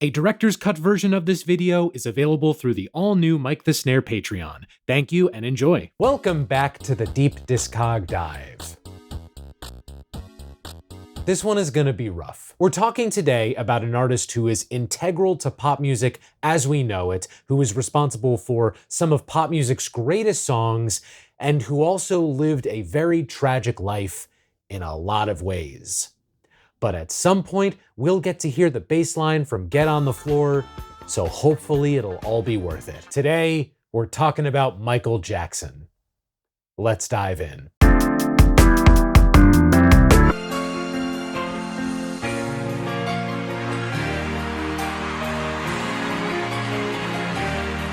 A director's cut version of this video is available through the all-new Mike the Snare Patreon. Thank you and enjoy. Welcome back to the Deep DISCOG Dive. This one is gonna be rough. We're talking today about an artist who is integral to pop music as we know it, who is responsible for some of pop music's greatest songs, and who also lived a very tragic life in a lot of ways. But at some point, we'll get to hear the bass line from Get on the Floor, so hopefully it'll all be worth it. Today, we're talking about Michael Jackson. Let's dive in.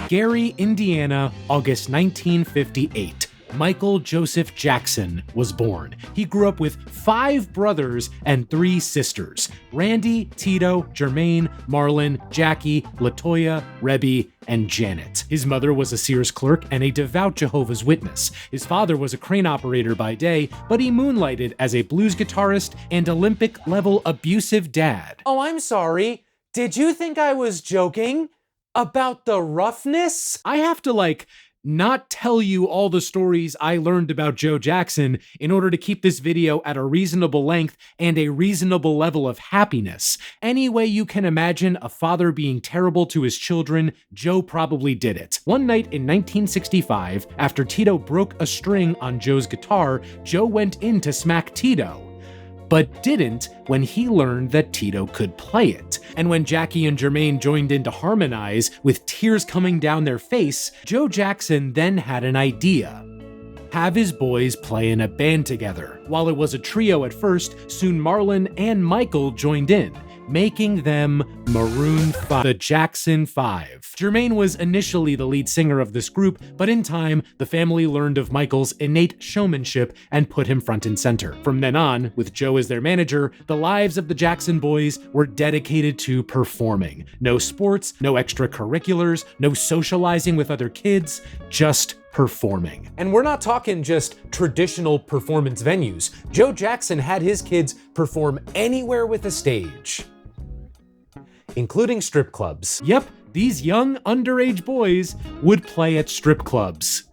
Gary, Indiana, August 1958. Michael Joseph Jackson was born. He grew up with 5 brothers and 3 sisters: Randy, Tito, Jermaine, Marlon, Jackie, Latoya, Rebby, and Janet. His mother was a Sears clerk and a devout Jehovah's Witness. His father was a crane operator by day, but he moonlighted as a blues guitarist and Olympic-level abusive dad. Oh, I'm sorry. Did you think I was joking about the roughness? I have to, not tell you all the stories I learned about Joe Jackson in order to keep this video at a reasonable length and a reasonable level of happiness. Any way you can imagine a father being terrible to his children, Joe probably did it. One night in 1965, after Tito broke a string on Joe's guitar, Joe went in to smack Tito, but didn't when he learned that Tito could play it. And when Jackie and Jermaine joined in to harmonize, with tears coming down their face, Joe Jackson then had an idea: have his boys play in a band together. While it was a trio at first, soon Marlon and Michael joined in, making them Maroon 5, the Jackson 5. Jermaine was initially the lead singer of this group, but in time, the family learned of Michael's innate showmanship and put him front and center. From then on, with Joe as their manager, the lives of the Jackson boys were dedicated to performing. No sports, no extracurriculars, no socializing with other kids, just performing. And we're not talking just traditional performance venues. Joe Jackson had his kids perform anywhere with a stage, including strip clubs. Yep, these young underage boys would play at strip clubs.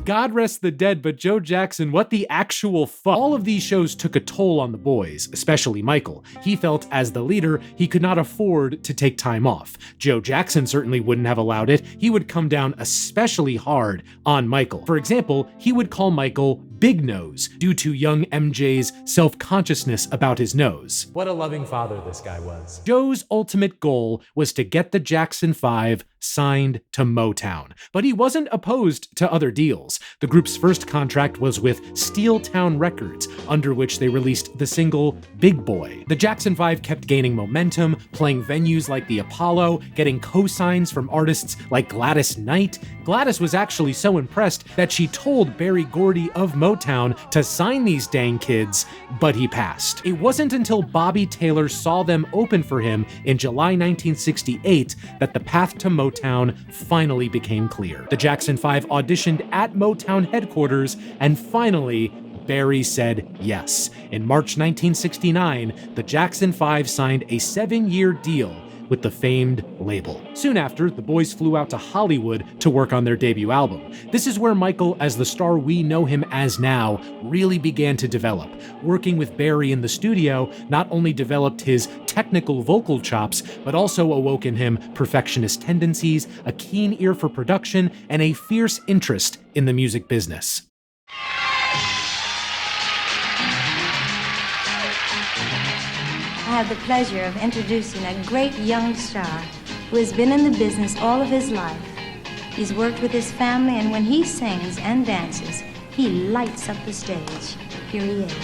God rest the dead, but Joe Jackson, what the actual fuck? All of these shows took a toll on the boys, especially Michael. He felt, as the leader, he could not afford to take time off. Joe Jackson certainly wouldn't have allowed it. He would come down especially hard on Michael. For example, he would call Michael Big Nose due to young MJ's self-consciousness about his nose. What a loving father this guy was. Joe's ultimate goal was to get the Jackson 5 signed to Motown, but he wasn't opposed to other deals. The group's first contract was with Steeltown Records, under which they released the single Big Boy. The Jackson 5 kept gaining momentum, playing venues like the Apollo, getting co-signs from artists like Gladys Knight. Gladys was actually so impressed that she told Berry Gordy of Motown to sign these dang kids, but he passed. It wasn't until Bobby Taylor saw them open for him in July 1968 that the path to Motown finally became clear. The Jackson 5 auditioned at Motown headquarters, and finally, Berry said yes. In March 1969, the Jackson 5 signed a 7-year deal with the famed label. Soon after, the boys flew out to Hollywood to work on their debut album. This is where Michael, as the star we know him as now, really began to develop. Working with Berry in the studio not only developed his technical vocal chops, but also awoke in him perfectionist tendencies, a keen ear for production, and a fierce interest in the music business. I have the pleasure of introducing a great young star who has been in the business all of his life. He's worked with his family, and when he sings and dances, he lights up the stage. Here he is.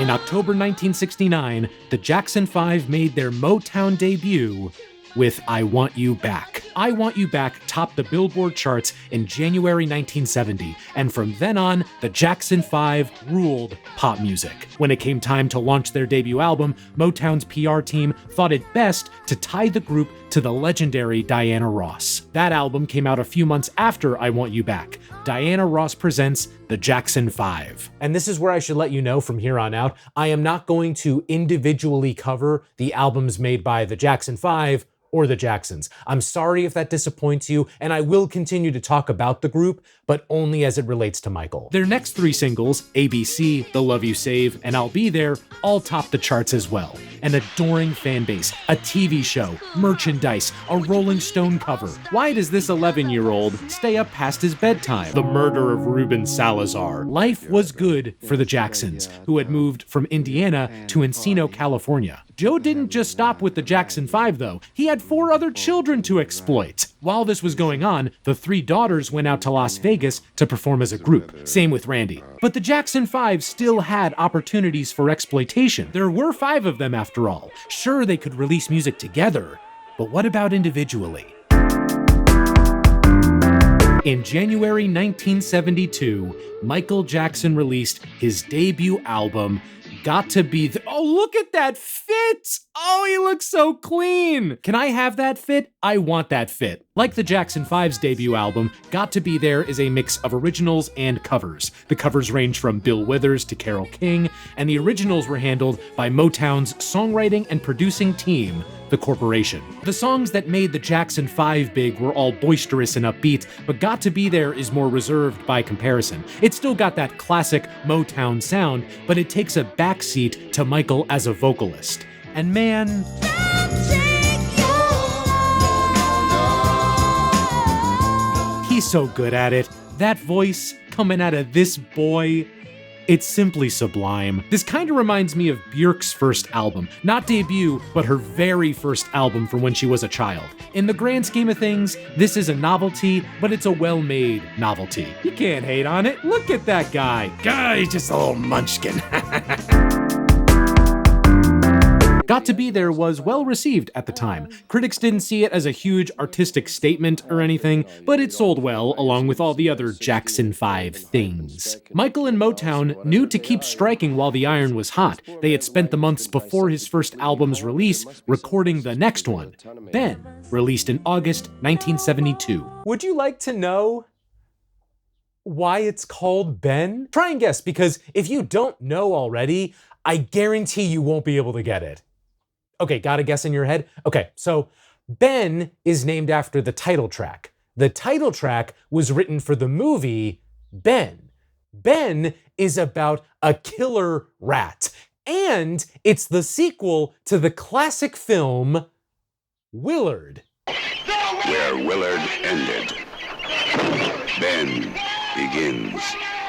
In October 1969, the Jackson 5 made their Motown debut with I Want You Back. I Want You Back topped the Billboard charts in January 1970, and from then on, the Jackson 5 ruled pop music. When it came time to launch their debut album, Motown's PR team thought it best to tie the group to the legendary Diana Ross. That album came out a few months after I Want You Back. Diana Ross presents the Jackson 5. And this is where I should let you know from here on out, I am not going to individually cover the albums made by the Jackson 5 or the Jacksons. I'm sorry if that disappoints you, and I will continue to talk about the group, but only as it relates to Michael. Their next 3 singles, ABC, The Love You Save, and I'll Be There, all topped the charts as well. An adoring fan base, a TV show, merchandise, a Rolling Stone cover. Why does this 11-year-old stay up past his bedtime? The murder of Ruben Salazar. Life was good for the Jacksons, who had moved from Indiana to Encino, California. Joe didn't just stop with the Jackson 5, though. He had 4 other children to exploit. While this was going on, the 3 daughters went out to Las Vegas to perform as a group. Same with Randy. But the Jackson 5 still had opportunities for exploitation. There were 5 of them after all. Sure, they could release music together, but what about individually? In January 1972, Michael Jackson released his debut album, Got to Be There. Oh, look at that fit! Oh, he looks so clean! Can I have that fit? I want that fit. Like the Jackson 5's debut album, Got to Be There is a mix of originals and covers. The covers range from Bill Withers to Carole King, and the originals were handled by Motown's songwriting and producing team, The Corporation. The songs that made the Jackson 5 big were all boisterous and upbeat, but Got to Be There is more reserved by comparison. It's still got that classic Motown sound, but it takes a backseat to Michael as a vocalist. And man, he's so good at it. That voice coming out of this boy, it's simply sublime. This kind of reminds me of Björk's first album. Not debut, but her very first album from when she was a child. In the grand scheme of things, this is a novelty, but it's a well-made novelty. You can't hate on it. Look at that guy. Guy's just a little munchkin. Got to Be There was well received at the time. Critics didn't see it as a huge artistic statement or anything, but it sold well along with all the other Jackson 5 things. Michael and Motown knew to keep striking while the iron was hot. They had spent the months before his first album's release recording the next one, Ben, released in August 1972. Would you like to know why it's called Ben? Try and guess, because if you don't know already, I guarantee you won't be able to get it. Okay, got a guess in your head? Okay, so Ben is named after the title track. The title track was written for the movie Ben. Ben is about a killer rat, and it's the sequel to the classic film Willard. Where Willard ended, Ben begins.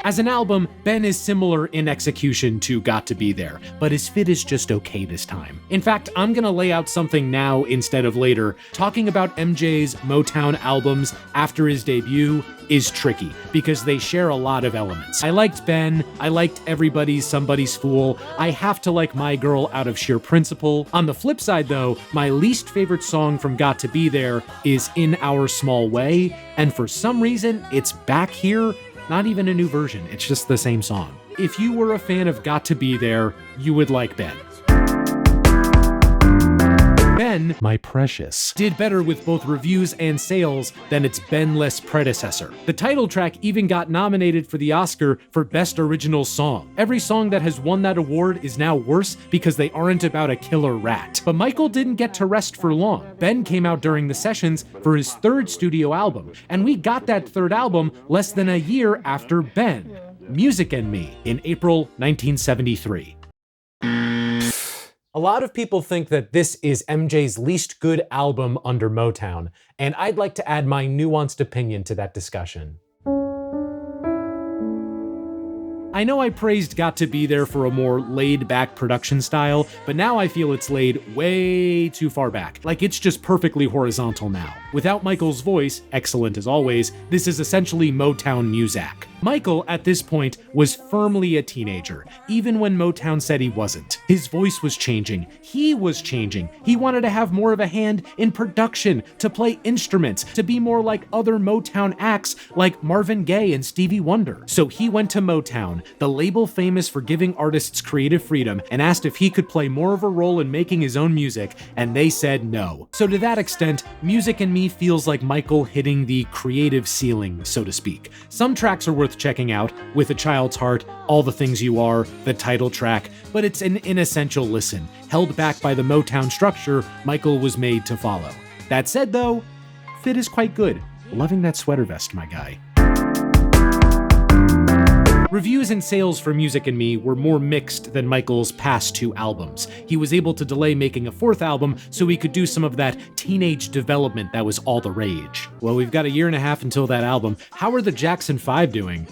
As an album, Ben is similar in execution to Got to Be There, but his fit is just okay this time. In fact, I'm gonna lay out something now instead of later. Talking about MJ's Motown albums after his debut is tricky, because they share a lot of elements. I liked Ben, I liked Everybody's Somebody's Fool, I have to like My Girl out of sheer principle. On the flip side though, my least favorite song from Got to Be There is In Our Small Way, and for some reason, it's back here. Not even a new version, it's just the same song. If you were a fan of Got to Be There, you would like Ben. Ben, my precious, did better with both reviews and sales than its Ben-less predecessor. The title track even got nominated for the Oscar for Best Original Song. Every song that has won that award is now worse because they aren't about a killer rat. But Michael didn't get to rest for long. Ben came out during the sessions for his 3rd studio album, and we got that 3rd album less than a year after Ben, Music and Me, in April 1973. A lot of people think that this is MJ's least good album under Motown, and I'd like to add my nuanced opinion to that discussion. I know I praised Got to Be There for a more laid-back production style, but now I feel it's laid way too far back. Like it's just perfectly horizontal now. Without Michael's voice, excellent as always, this is essentially Motown Muzak. Michael, at this point, was firmly a teenager, even when Motown said he wasn't. His voice was changing. He was changing. He wanted to have more of a hand in production, to play instruments, to be more like other Motown acts like Marvin Gaye and Stevie Wonder. So he went to Motown, the label famous for giving artists creative freedom, and asked if he could play more of a role in making his own music, and they said no. So to that extent, Music and Me feels like Michael hitting the creative ceiling, so to speak. Some tracks are worth checking out, With a Child's Heart, All the Things You Are, the title track, but it's an inessential listen. Held back by the Motown structure Michael was made to follow. That said though, fit is quite good. Loving that sweater vest, my guy. Reviews and sales for Music and Me were more mixed than Michael's past 2 albums. He was able to delay making a 4th album so he could do some of that teenage development that was all the rage. Well, we've got a year and a half until that album. How are the Jackson 5 doing?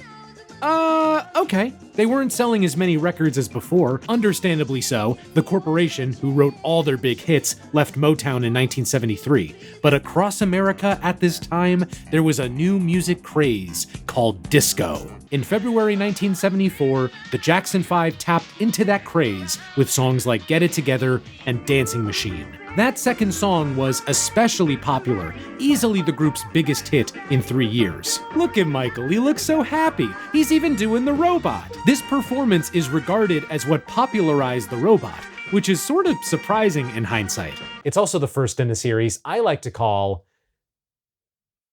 Okay. They weren't selling as many records as before, understandably so. The corporation, who wrote all their big hits, left Motown in 1973. But across America at this time, there was a new music craze called disco. In February 1974, the Jackson 5 tapped into that craze with songs like Get It Together and Dancing Machine. That second song was especially popular, easily the group's biggest hit in 3 years. Look at Michael, he looks so happy. He's even doing the robot. This performance is regarded as what popularized the robot, which is sort of surprising in hindsight. It's also the first in a series I like to call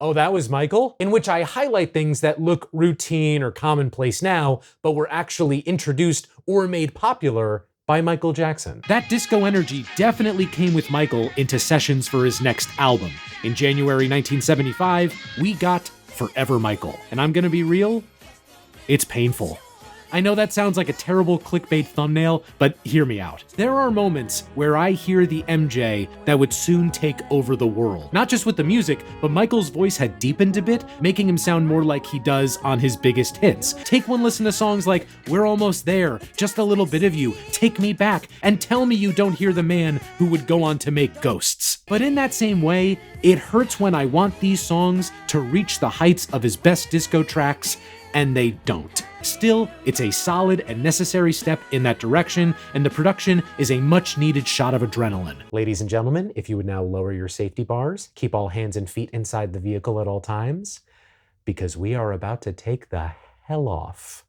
Oh, That Was Michael, in which I highlight things that look routine or commonplace now, but were actually introduced or made popular by Michael Jackson. That disco energy definitely came with Michael into sessions for his next album. In January 1975, we got Forever Michael. And I'm gonna be real, it's painful. I know that sounds like a terrible clickbait thumbnail, but hear me out. There are moments where I hear the MJ that would soon take over the world. Not just with the music, but Michael's voice had deepened a bit, making him sound more like he does on his biggest hits. Take one listen to songs like We're Almost There, Just a Little Bit of You, Take Me Back, and tell me you don't hear the man who would go on to make Ghosts. But in that same way, it hurts when I want these songs to reach the heights of his best disco tracks, and they don't. Still, it's a solid and necessary step in that direction, and the production is a much-needed shot of adrenaline. Ladies and gentlemen, if you would now lower your safety bars, keep all hands and feet inside the vehicle at all times, because we are about to take the hell off.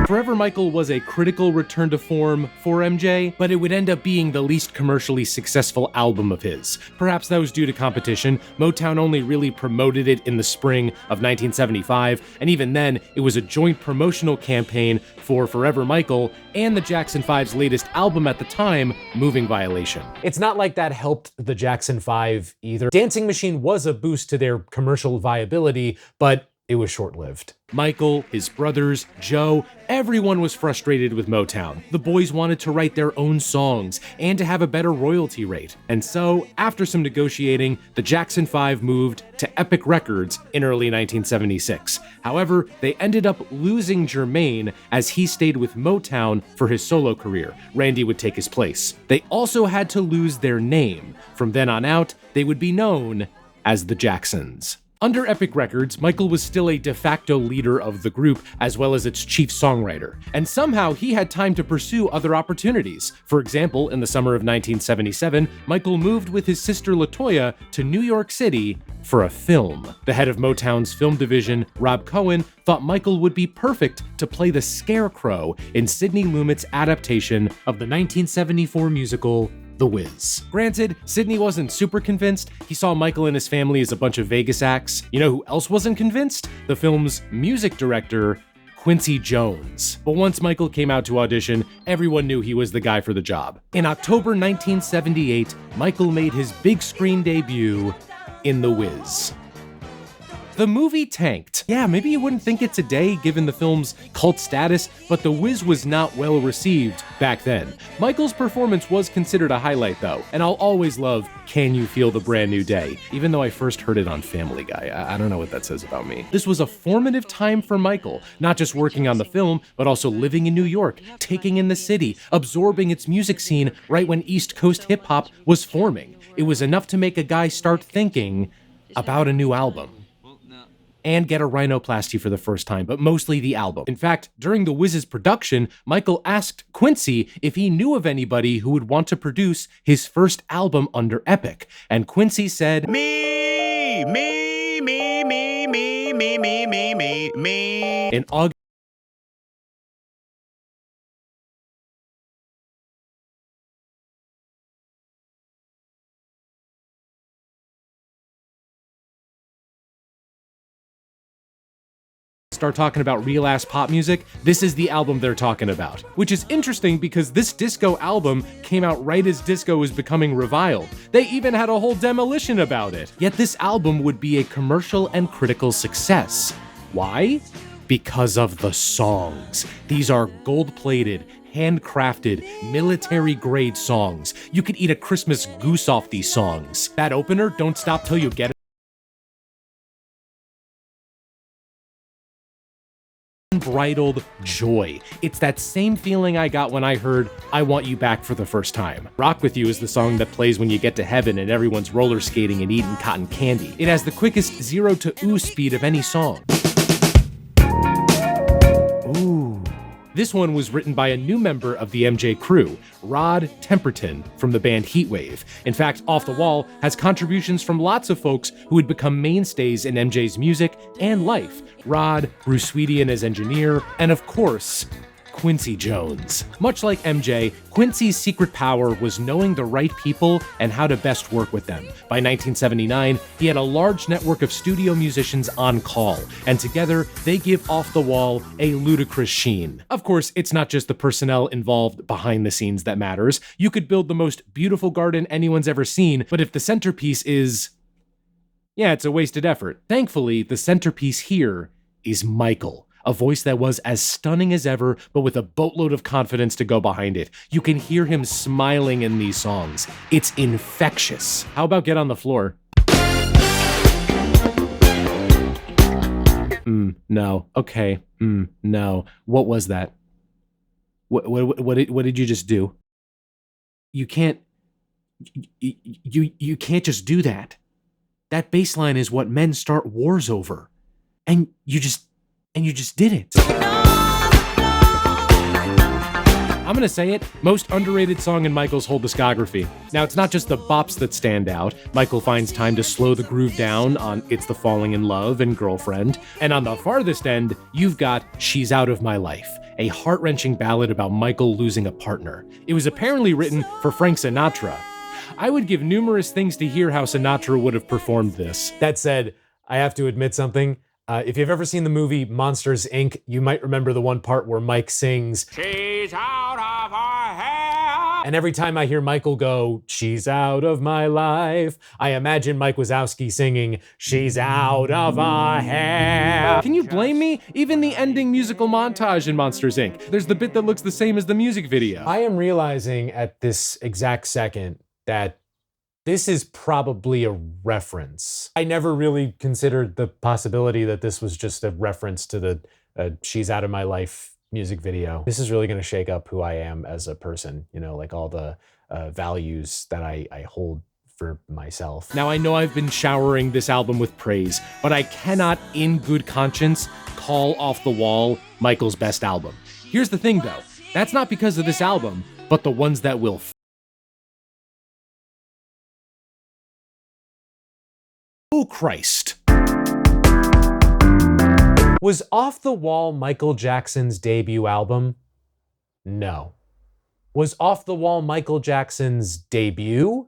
Forever Michael was a critical return to form for MJ, but it would end up being the least commercially successful album of his. Perhaps that was due to competition. Motown only really promoted it in the spring of 1975, and even then, it was a joint promotional campaign for Forever Michael and the Jackson 5's latest album at the time, Moving Violation. It's not like that helped the Jackson 5 either. Dancing Machine was a boost to their commercial viability, but it was short-lived. Michael, his brothers, Joe, everyone was frustrated with Motown. The boys wanted to write their own songs and to have a better royalty rate. And so, after some negotiating, the Jackson 5 moved to Epic Records in early 1976. However, they ended up losing Jermaine as he stayed with Motown for his solo career. Randy would take his place. They also had to lose their name. From then on out, they would be known as the Jacksons. Under Epic Records, Michael was still a de facto leader of the group, as well as its chief songwriter. And somehow he had time to pursue other opportunities. For example, in the summer of 1977, Michael moved with his sister LaToya to New York City for a film. The head of Motown's film division, Rob Cohen, thought Michael would be perfect to play the Scarecrow in Sidney Lumet's adaptation of the 1974 musical The Wiz. Granted, Sidney wasn't super convinced. He saw Michael and his family as a bunch of Vegas acts. You know who else wasn't convinced? The film's music director, Quincy Jones. But once Michael came out to audition, everyone knew he was the guy for the job. In October 1978, Michael made his big screen debut in The Wiz. The movie tanked. Yeah, maybe you wouldn't think it today given the film's cult status, but The Wiz was not well received back then. Michael's performance was considered a highlight though, and I'll always love Can You Feel the Brand New Day, even though I first heard it on Family Guy. I don't know what that says about me. This was a formative time for Michael, not just working on the film, but also living in New York, taking in the city, absorbing its music scene right when East Coast hip-hop was forming. It was enough to make a guy start thinking about a new album. and get a rhinoplasty for the first time, but mostly the album. In fact, during The Wiz's production, Michael asked Quincy if he knew of anybody who would want to produce his first album under Epic, and Quincy said, Me. In August, start talking about real ass pop music, this is the album they're talking about. Which is interesting because this disco album came out right as disco was becoming reviled. They even had a whole demolition about it. Yet this album would be a commercial and critical success. Why? Because of the songs. These are gold-plated, handcrafted, military-grade songs. You could eat a Christmas goose off these songs. That opener, Don't Stop Till You Get It, unbridled joy. It's that same feeling I got when I heard I Want You Back for the first time. Rock With You is the song that plays when you get to heaven and everyone's roller skating and eating cotton candy. It has the quickest 0 to ooh speed of any song. Ooh. This one was written by a new member of the MJ crew, Rod Temperton, from the band Heatwave. In fact, Off the Wall has contributions from lots of folks who would become mainstays in MJ's music and life. Rod, Bruce Sweetian as engineer, and of course, Quincy Jones. Much like MJ, Quincy's secret power was knowing the right people and how to best work with them. By 1979, he had a large network of studio musicians on call, and together they give Off the Wall a ludicrous sheen. Of course, it's not just the personnel involved behind the scenes that matters. You could build the most beautiful garden anyone's ever seen, but if the centerpiece is... yeah, it's a wasted effort. Thankfully, the centerpiece here is Michael. A voice that was as stunning as ever, but with a boatload of confidence to go behind it. You can hear him smiling in these songs. It's infectious. How about Get on the Floor? No. Okay. No. What was that? What did you just do? You can't... You can't just do that. That bass line is what men start wars over. And you just did it. I'm gonna say it, most underrated song in Michael's whole discography. Now, it's not just the bops that stand out. Michael finds time to slow the groove down on It's the Falling in Love and Girlfriend. And on the farthest end, you've got She's Out of My Life, a heart-wrenching ballad about Michael losing a partner. It was apparently written for Frank Sinatra. I would give numerous things to hear how Sinatra would have performed this. That said, I have to admit something. If you've ever seen the movie Monsters, Inc., you might remember the one part where Mike sings, "She's out of our hair." And every time I hear Michael go, "She's out of my life," I imagine Mike Wazowski singing, "She's out of our hair." Can you blame me? Even the ending musical montage in Monsters, Inc., there's the bit that looks the same as the music video. I am realizing at this exact second that this is probably a reference. I never really considered the possibility that this was just a reference to the She's Out of My Life music video. This is really gonna shake up who I am as a person, you know, like all the values that I hold for myself. Now, I know I've been showering this album with praise, but I cannot, in good conscience, call Off the Wall Michael's best album. Here's the thing, though. That's not because of this album, but the ones that will. Oh, Christ. Was Off the Wall Michael Jackson's debut album? No. Was Off the Wall Michael Jackson's debut?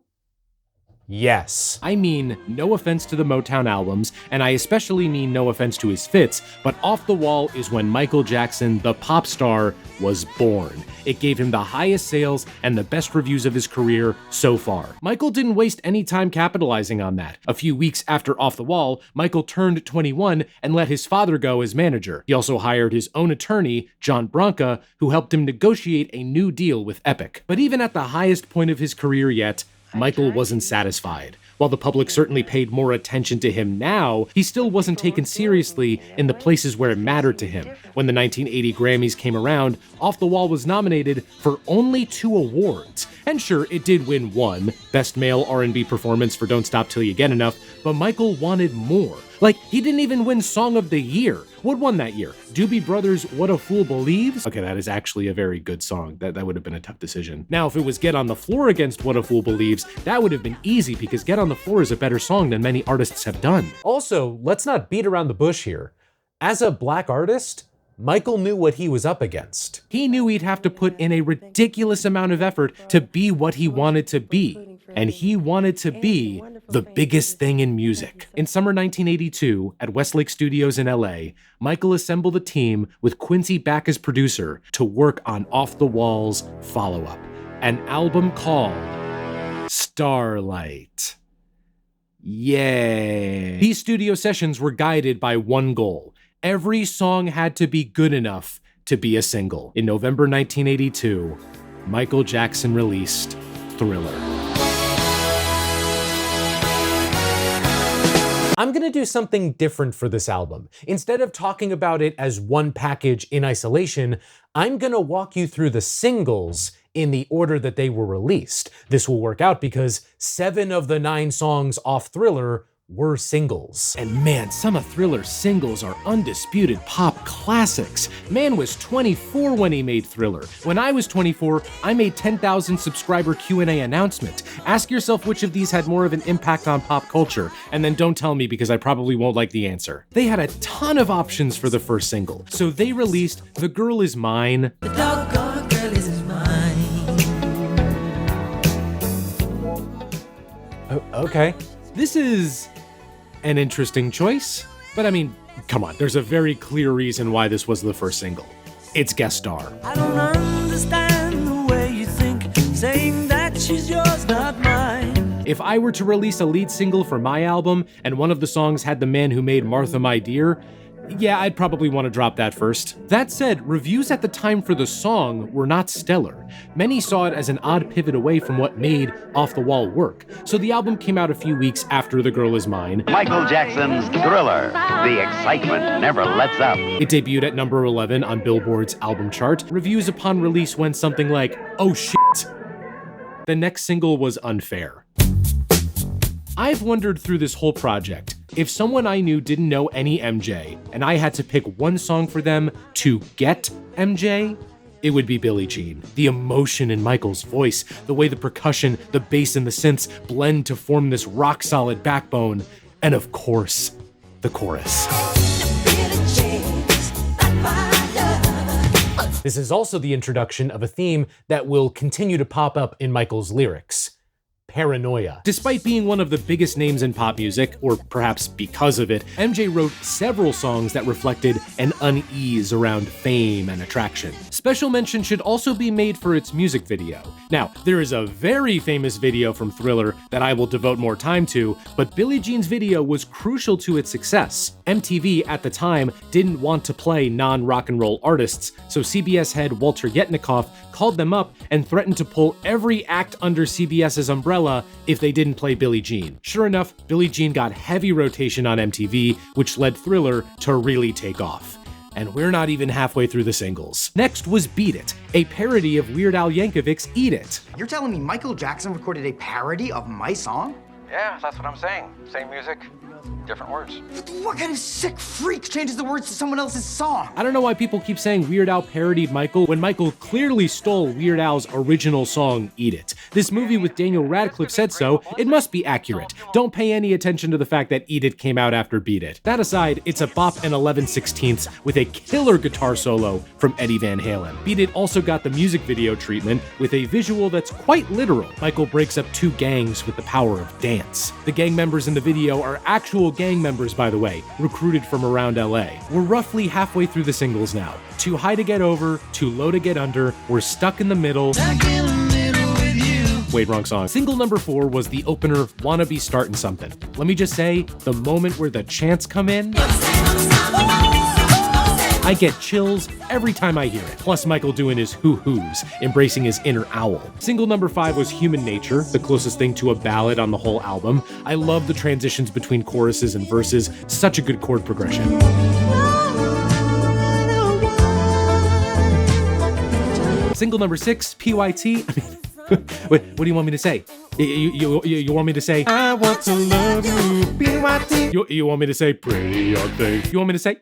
Yes. I mean, no offense to the Motown albums, and I especially mean no offense to his fits, but Off the Wall is when Michael Jackson, the pop star, was born. It gave him the highest sales and the best reviews of his career so far. Michael didn't waste any time capitalizing on that. A few weeks after Off the Wall, Michael turned 21 and let his father go as manager. He also hired his own attorney, John Branca, who helped him negotiate a new deal with Epic. But even at the highest point of his career yet, Michael wasn't satisfied. While the public certainly paid more attention to him now, he still wasn't taken seriously in the places where it mattered to him. When the 1980 Grammys came around, Off the Wall was nominated for only 2 awards. And sure, it did win one, Best Male R&B Performance for Don't Stop Till You Get Enough, but Michael wanted more. Like, he didn't even win Song of the Year. What won that year? Doobie Brothers' What a Fool Believes? Okay, that is actually a very good song. That would have been a tough decision. Now, if it was Get on the Floor against What a Fool Believes, that would have been easy because Get on the Floor is a better song than many artists have done. Also, let's not beat around the bush here. As a black artist, Michael knew what he was up against. He knew he'd have to put in a ridiculous amount of effort to be what he wanted to be. And he wanted to be the biggest thing in music. In summer 1982, at Westlake Studios in LA, Michael assembled a team with Quincy back as producer to work on Off the Wall's follow-up, an album called Starlight. Yay! These studio sessions were guided by one goal. Every song had to be good enough to be a single. In November 1982, Michael Jackson released Thriller. I'm gonna do something different for this album. Instead of talking about it as one package in isolation, I'm gonna walk you through the singles in the order that they were released. This will work out because 7 of the 9 songs off Thriller were singles. And man, some of Thriller's singles are undisputed pop classics. Man was 24 when he made Thriller. When I was 24, I made 10,000 subscriber Q&A announcement. Ask yourself which of these had more of an impact on pop culture, and then don't tell me because I probably won't like the answer. They had a ton of options for the first single, so they released The Girl Is Mine, The doggone girl is mine. Okay. This is an interesting choice, but I mean, come on, there's a very clear reason why this was the first single. It's guest star. I don't understand the way you think, saying that she's yours, not mine. If I were to release a lead single for my album and one of the songs had the man who made Martha My Dear, yeah, I'd probably want to drop that first. That said, reviews at the time for the song were not stellar. Many saw it as an odd pivot away from what made Off the Wall work, so the album came out a few weeks after The Girl Is Mine. Michael Jackson's Thriller. The excitement never lets up. It debuted at number 11 on Billboard's album chart. Reviews upon release went something like, "Oh shit." The next single was Unfair. I've wondered through this whole project, if someone I knew didn't know any MJ, and I had to pick one song for them to get MJ, it would be Billie Jean. The emotion in Michael's voice, the way the percussion, the bass, and the synths blend to form this rock-solid backbone, and of course, the chorus. This is also the introduction of a theme that will continue to pop up in Michael's lyrics. Paranoia. Despite being one of the biggest names in pop music, or perhaps because of it, MJ wrote several songs that reflected an unease around fame and attraction. Special mention should also be made for its music video. Now, there is a very famous video from Thriller that I will devote more time to, but Billie Jean's video was crucial to its success. MTV at the time didn't want to play non-rock and roll artists, so CBS head Walter Yetnikoff called them up and threatened to pull every act under CBS's umbrella if they didn't play Billie Jean. Sure enough, Billie Jean got heavy rotation on MTV, which led Thriller to really take off. And we're not even halfway through the singles. Next was Beat It, a parody of Weird Al Yankovic's Eat It. You're telling me Michael Jackson recorded a parody of my song? Yeah, that's what I'm saying. Same music, different words. What kind of sick freak changes the words to someone else's song? I don't know why people keep saying Weird Al parodied Michael when Michael clearly stole Weird Al's original song, Eat It. This movie with Daniel Radcliffe said so, it must be accurate. Don't pay any attention to the fact that Eat It came out after Beat It. That aside, it's a bop and 11/16 with a killer guitar solo from Eddie Van Halen. Beat It also got the music video treatment with a visual that's quite literal. Michael breaks up 2 gangs with the power of dance. The gang members in the video are actual gang members, by the way, recruited from around LA. We're roughly halfway through the singles now. Too High to Get Over, Too Low to Get Under, We're Stuck in the Middle. Stuck in the middle with you. Wait, wrong song. Single number 4 was the opener, Wanna Be Startin' Something. Let me just say, the moment where the chants come in, I get chills every time I hear it. Plus Michael doing his hoo-hoos, embracing his inner owl. Single number 5 was Human Nature, the closest thing to a ballad on the whole album. I love the transitions between choruses and verses, such a good chord progression. Single number 6, PYT. What do you want me to say? You want me to say, I want to love you, Piacquadio? You want me to say, pretty young thing? You want me to say,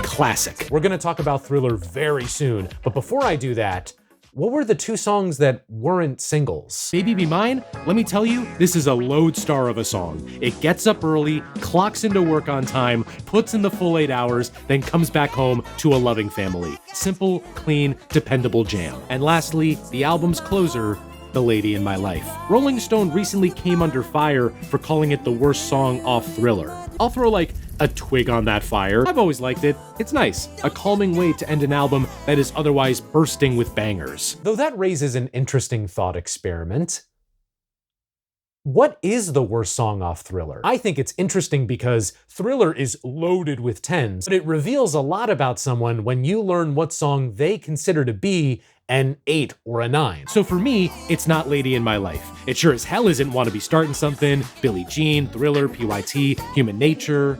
classic? We're gonna talk about Thriller very soon, but before I do that, what were the two songs that weren't singles? Baby Be Mine? Let me tell you, this is a lodestar of a song. It gets up early, clocks into work on time, puts in the full 8 hours, then comes back home to a loving family. Simple, clean, dependable jam. And lastly, the album's closer, The Lady in My Life. Rolling Stone recently came under fire for calling it the worst song off Thriller. I'll throw like a twig on that fire. I've always liked it. It's nice. A calming way to end an album that is otherwise bursting with bangers. Though that raises an interesting thought experiment. What is the worst song off Thriller? I think it's interesting because Thriller is loaded with tens, but it reveals a lot about someone when you learn what song they consider to be an 8 or a 9. So for me, it's not Lady in My Life. It sure as hell isn't Wanna Be Startin' Something, Billie Jean, Thriller, PYT, Human Nature.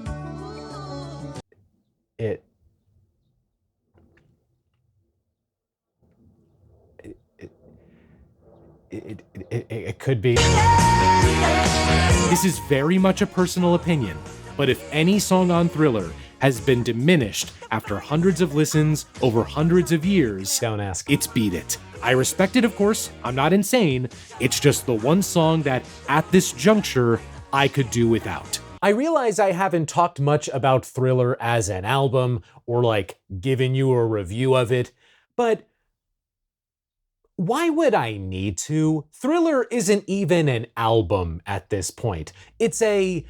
It could be. This is very much a personal opinion, but if any song on Thriller has been diminished after hundreds of listens over hundreds of years, don't ask, it's Beat It. I respect it, of course. I'm not insane. It's just the one song that, at this juncture, I could do without. I realize I haven't talked much about Thriller as an album or like given you a review of it, but why would I need to? Thriller isn't even an album at this point. It's a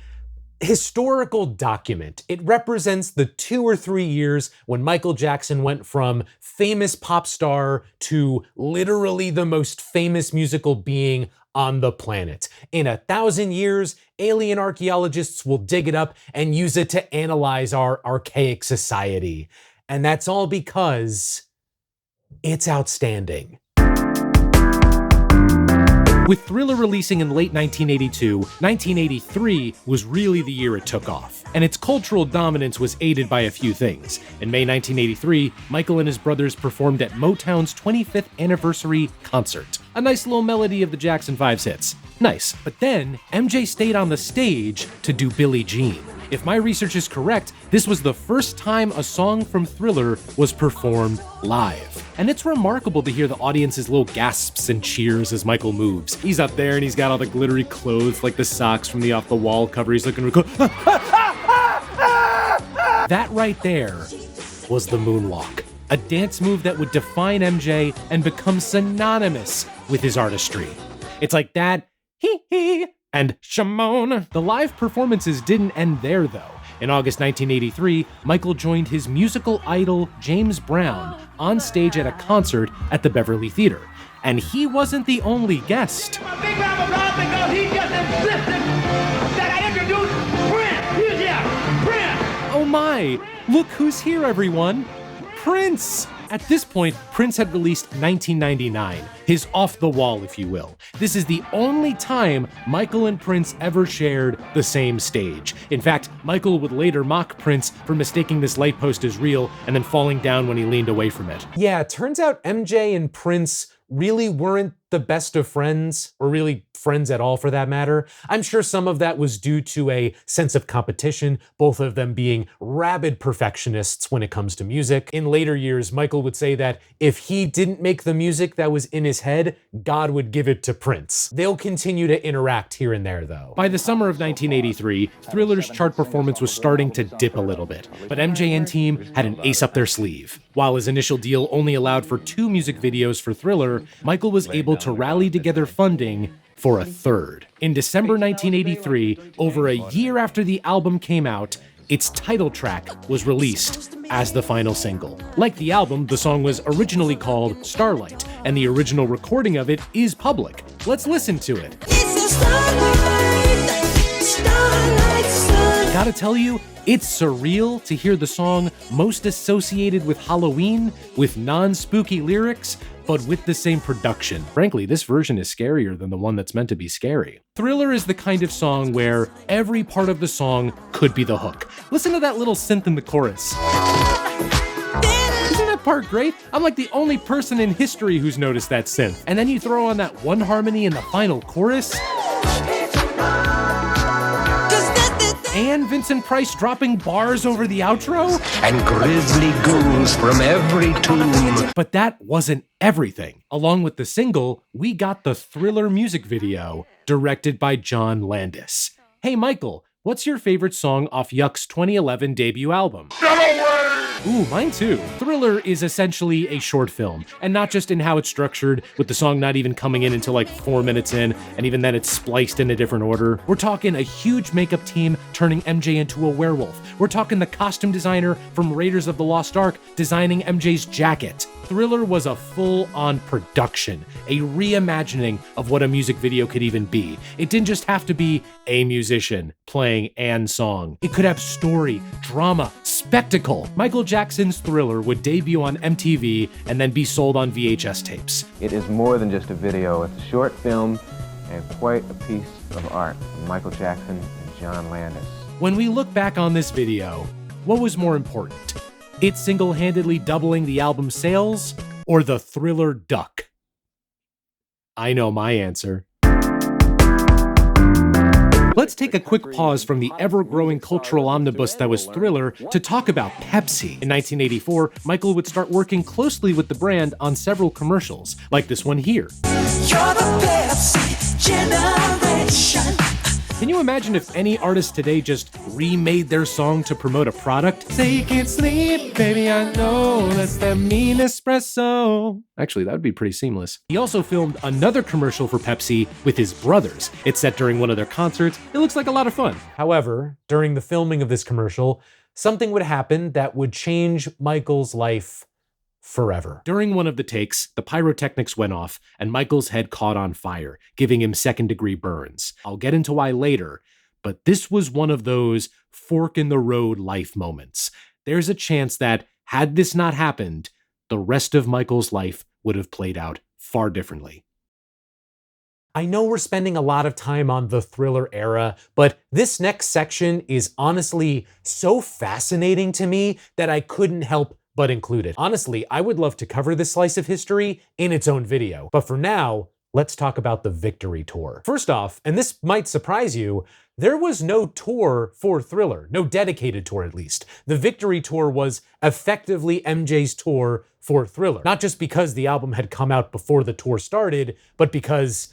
historical document. It represents the 2 or 3 years when Michael Jackson went from famous pop star to literally the most famous musical being on the planet. In 1,000 years, alien archaeologists will dig it up and use it to analyze our archaic society. And that's all because it's outstanding. With Thriller releasing in late 1982, 1983 was really the year it took off. And its cultural dominance was aided by a few things. In May 1983, Michael and his brothers performed at Motown's 25th anniversary concert. A nice little melody of the Jackson 5's hits. Nice. But then, MJ stayed on the stage to do Billie Jean. If my research is correct, this was the first time a song from Thriller was performed live. And it's remarkable to hear the audience's little gasps and cheers as Michael moves. He's up there and he's got all the glittery clothes like the socks from the Off the Wall cover. He's looking real cool. That right there was the moonwalk. A dance move that would define MJ and become synonymous with his artistry. It's like that, hee, and Shimon. The live performances didn't end there, though. In August 1983, Michael joined his musical idol, James Brown, on stage at a concert at the Beverly Theater. And he wasn't the only guest. I'm a big round of applause because he just insisted that I introduce Prince. He's here, Prince. Oh my, look who's here, everyone. Prince! At this point, Prince had released 1999, his off the wall, if you will. This is the only time Michael and Prince ever shared the same stage. In fact, Michael would later mock Prince for mistaking this light post as real and then falling down when he leaned away from it. Yeah, it turns out MJ and Prince really weren't the best of friends, or really friends at all for that matter. I'm sure some of that was due to a sense of competition, both of them being rabid perfectionists when it comes to music. In later years, Michael would say that if he didn't make the music that was in his head, God would give it to Prince. They'll continue to interact here and there, though. By the summer of 1983, Thriller's chart performance was starting to dip a little bit, but MJ and team had an ace up their sleeve. While his initial deal only allowed for 2 music videos for Thriller, Michael was able to rally together funding for a third. In December 1983, over a year after the album came out, its title track was released as the final single. Like the album, the song was originally called Starlight, and the original recording of it is public. Let's listen to it. Gotta tell you, it's surreal to hear the song most associated with Halloween, with non-spooky lyrics, but with the same production. Frankly, this version is scarier than the one that's meant to be scary. Thriller is the kind of song where every part of the song could be the hook. Listen to that little synth in the chorus. Isn't that part great? I'm like the only person in history who's noticed that synth. And then you throw on that one harmony in the final chorus. And Vincent Price dropping bars over the outro? And grisly ghouls from every tomb. But that wasn't everything. Along with the single, we got the Thriller music video, directed by John Landis. Hey Michael, what's your favorite song off Yuck's 2011 debut album? Ooh, mine too. Thriller is essentially a short film, and not just in how it's structured, with the song not even coming in until like 4 minutes in, and even then it's spliced in a different order. We're talking a huge makeup team turning MJ into a werewolf. We're talking the costume designer from Raiders of the Lost Ark designing MJ's jacket. Thriller was a full-on production, a reimagining of what a music video could even be. It didn't just have to be a musician playing an song. It could have story, drama, spectacle. Michael Jackson's Thriller would debut on MTV and then be sold on VHS tapes. It is more than just a video. It's a short film and quite a piece of art from Michael Jackson and John Landis. When we look back on this video, what was more important? It single-handedly doubling the album's sales, or the Thriller duck? I know my answer. Let's take a quick pause from the ever-growing cultural omnibus that was Thriller to talk about Pepsi. In 1984, Michael would start working closely with the brand on several commercials, like this one here. You're the Pepsi generation. Can you imagine if any artist today just remade their song to promote a product? Say you can't sleep, baby, I know, that's that mean espresso. Actually, that would be pretty seamless. He also filmed another commercial for Pepsi with his brothers. It's set during one of their concerts. It looks like a lot of fun. However, during the filming of this commercial, something would happen that would change Michael's life forever. During one of the takes, the pyrotechnics went off and Michael's head caught on fire, giving him second-degree burns. I'll get into why later, but this was one of those fork-in-the-road life moments. There's a chance that, had this not happened, the rest of Michael's life would have played out far differently. I know we're spending a lot of time on the Thriller era, but this next section is honestly so fascinating to me that I couldn't help but include it. Honestly, I would love to cover this slice of history in its own video. But for now, let's talk about the Victory Tour. First off, and this might surprise you, there was no tour for Thriller, no dedicated tour at least. The Victory Tour was effectively MJ's tour for Thriller. Not just because the album had come out before the tour started, but because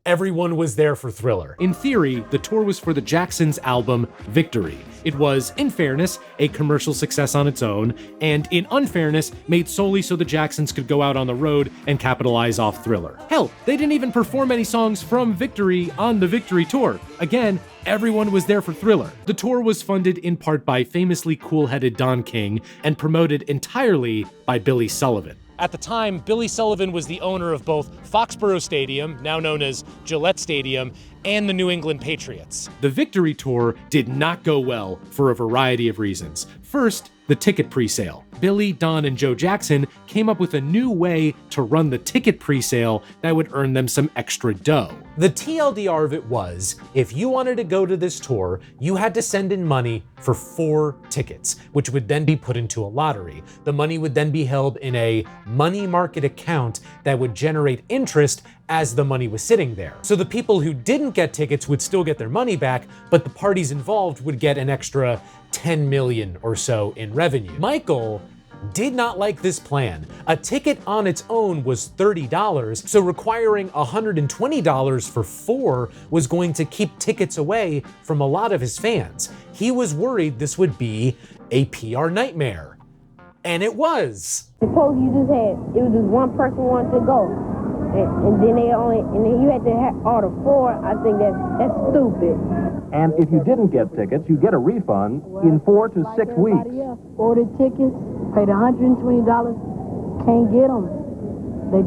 everyone was there for Thriller. In theory, the tour was for the Jacksons' album, Victory. It was, in fairness, a commercial success on its own, and in unfairness, made solely so the Jacksons could go out on the road and capitalize off Thriller. Hell, they didn't even perform any songs from Victory on the Victory Tour. Again, everyone was there for Thriller. The tour was funded in part by famously cool-headed Don King and promoted entirely by Billy Sullivan. At the time, Billy Sullivan was the owner of both Foxborough Stadium, now known as Gillette Stadium, and the New England Patriots. The Victory Tour did not go well for a variety of reasons. First, the ticket presale. Billy, Don, and Joe Jackson came up with a new way to run the ticket presale that would earn them some extra dough. The TLDR of it was, if you wanted to go to this tour, you had to send in money for 4 tickets, which would then be put into a lottery. The money would then be held in a money market account that would generate interest as the money was sitting there. So the people who didn't get tickets would still get their money back, but the parties involved would get an extra 10 million or so in revenue. Michael did not like this plan. A ticket on its own was $30, so requiring $120 for 4 was going to keep tickets away from a lot of his fans. He was worried this would be a PR nightmare. And it was. Suppose it was just one person wanted to go. And then you had to have order 4. I think that's stupid. And if you didn't get tickets, you get a refund in 4 to 6 weeks. Ordered tickets, paid $120, can't get them. They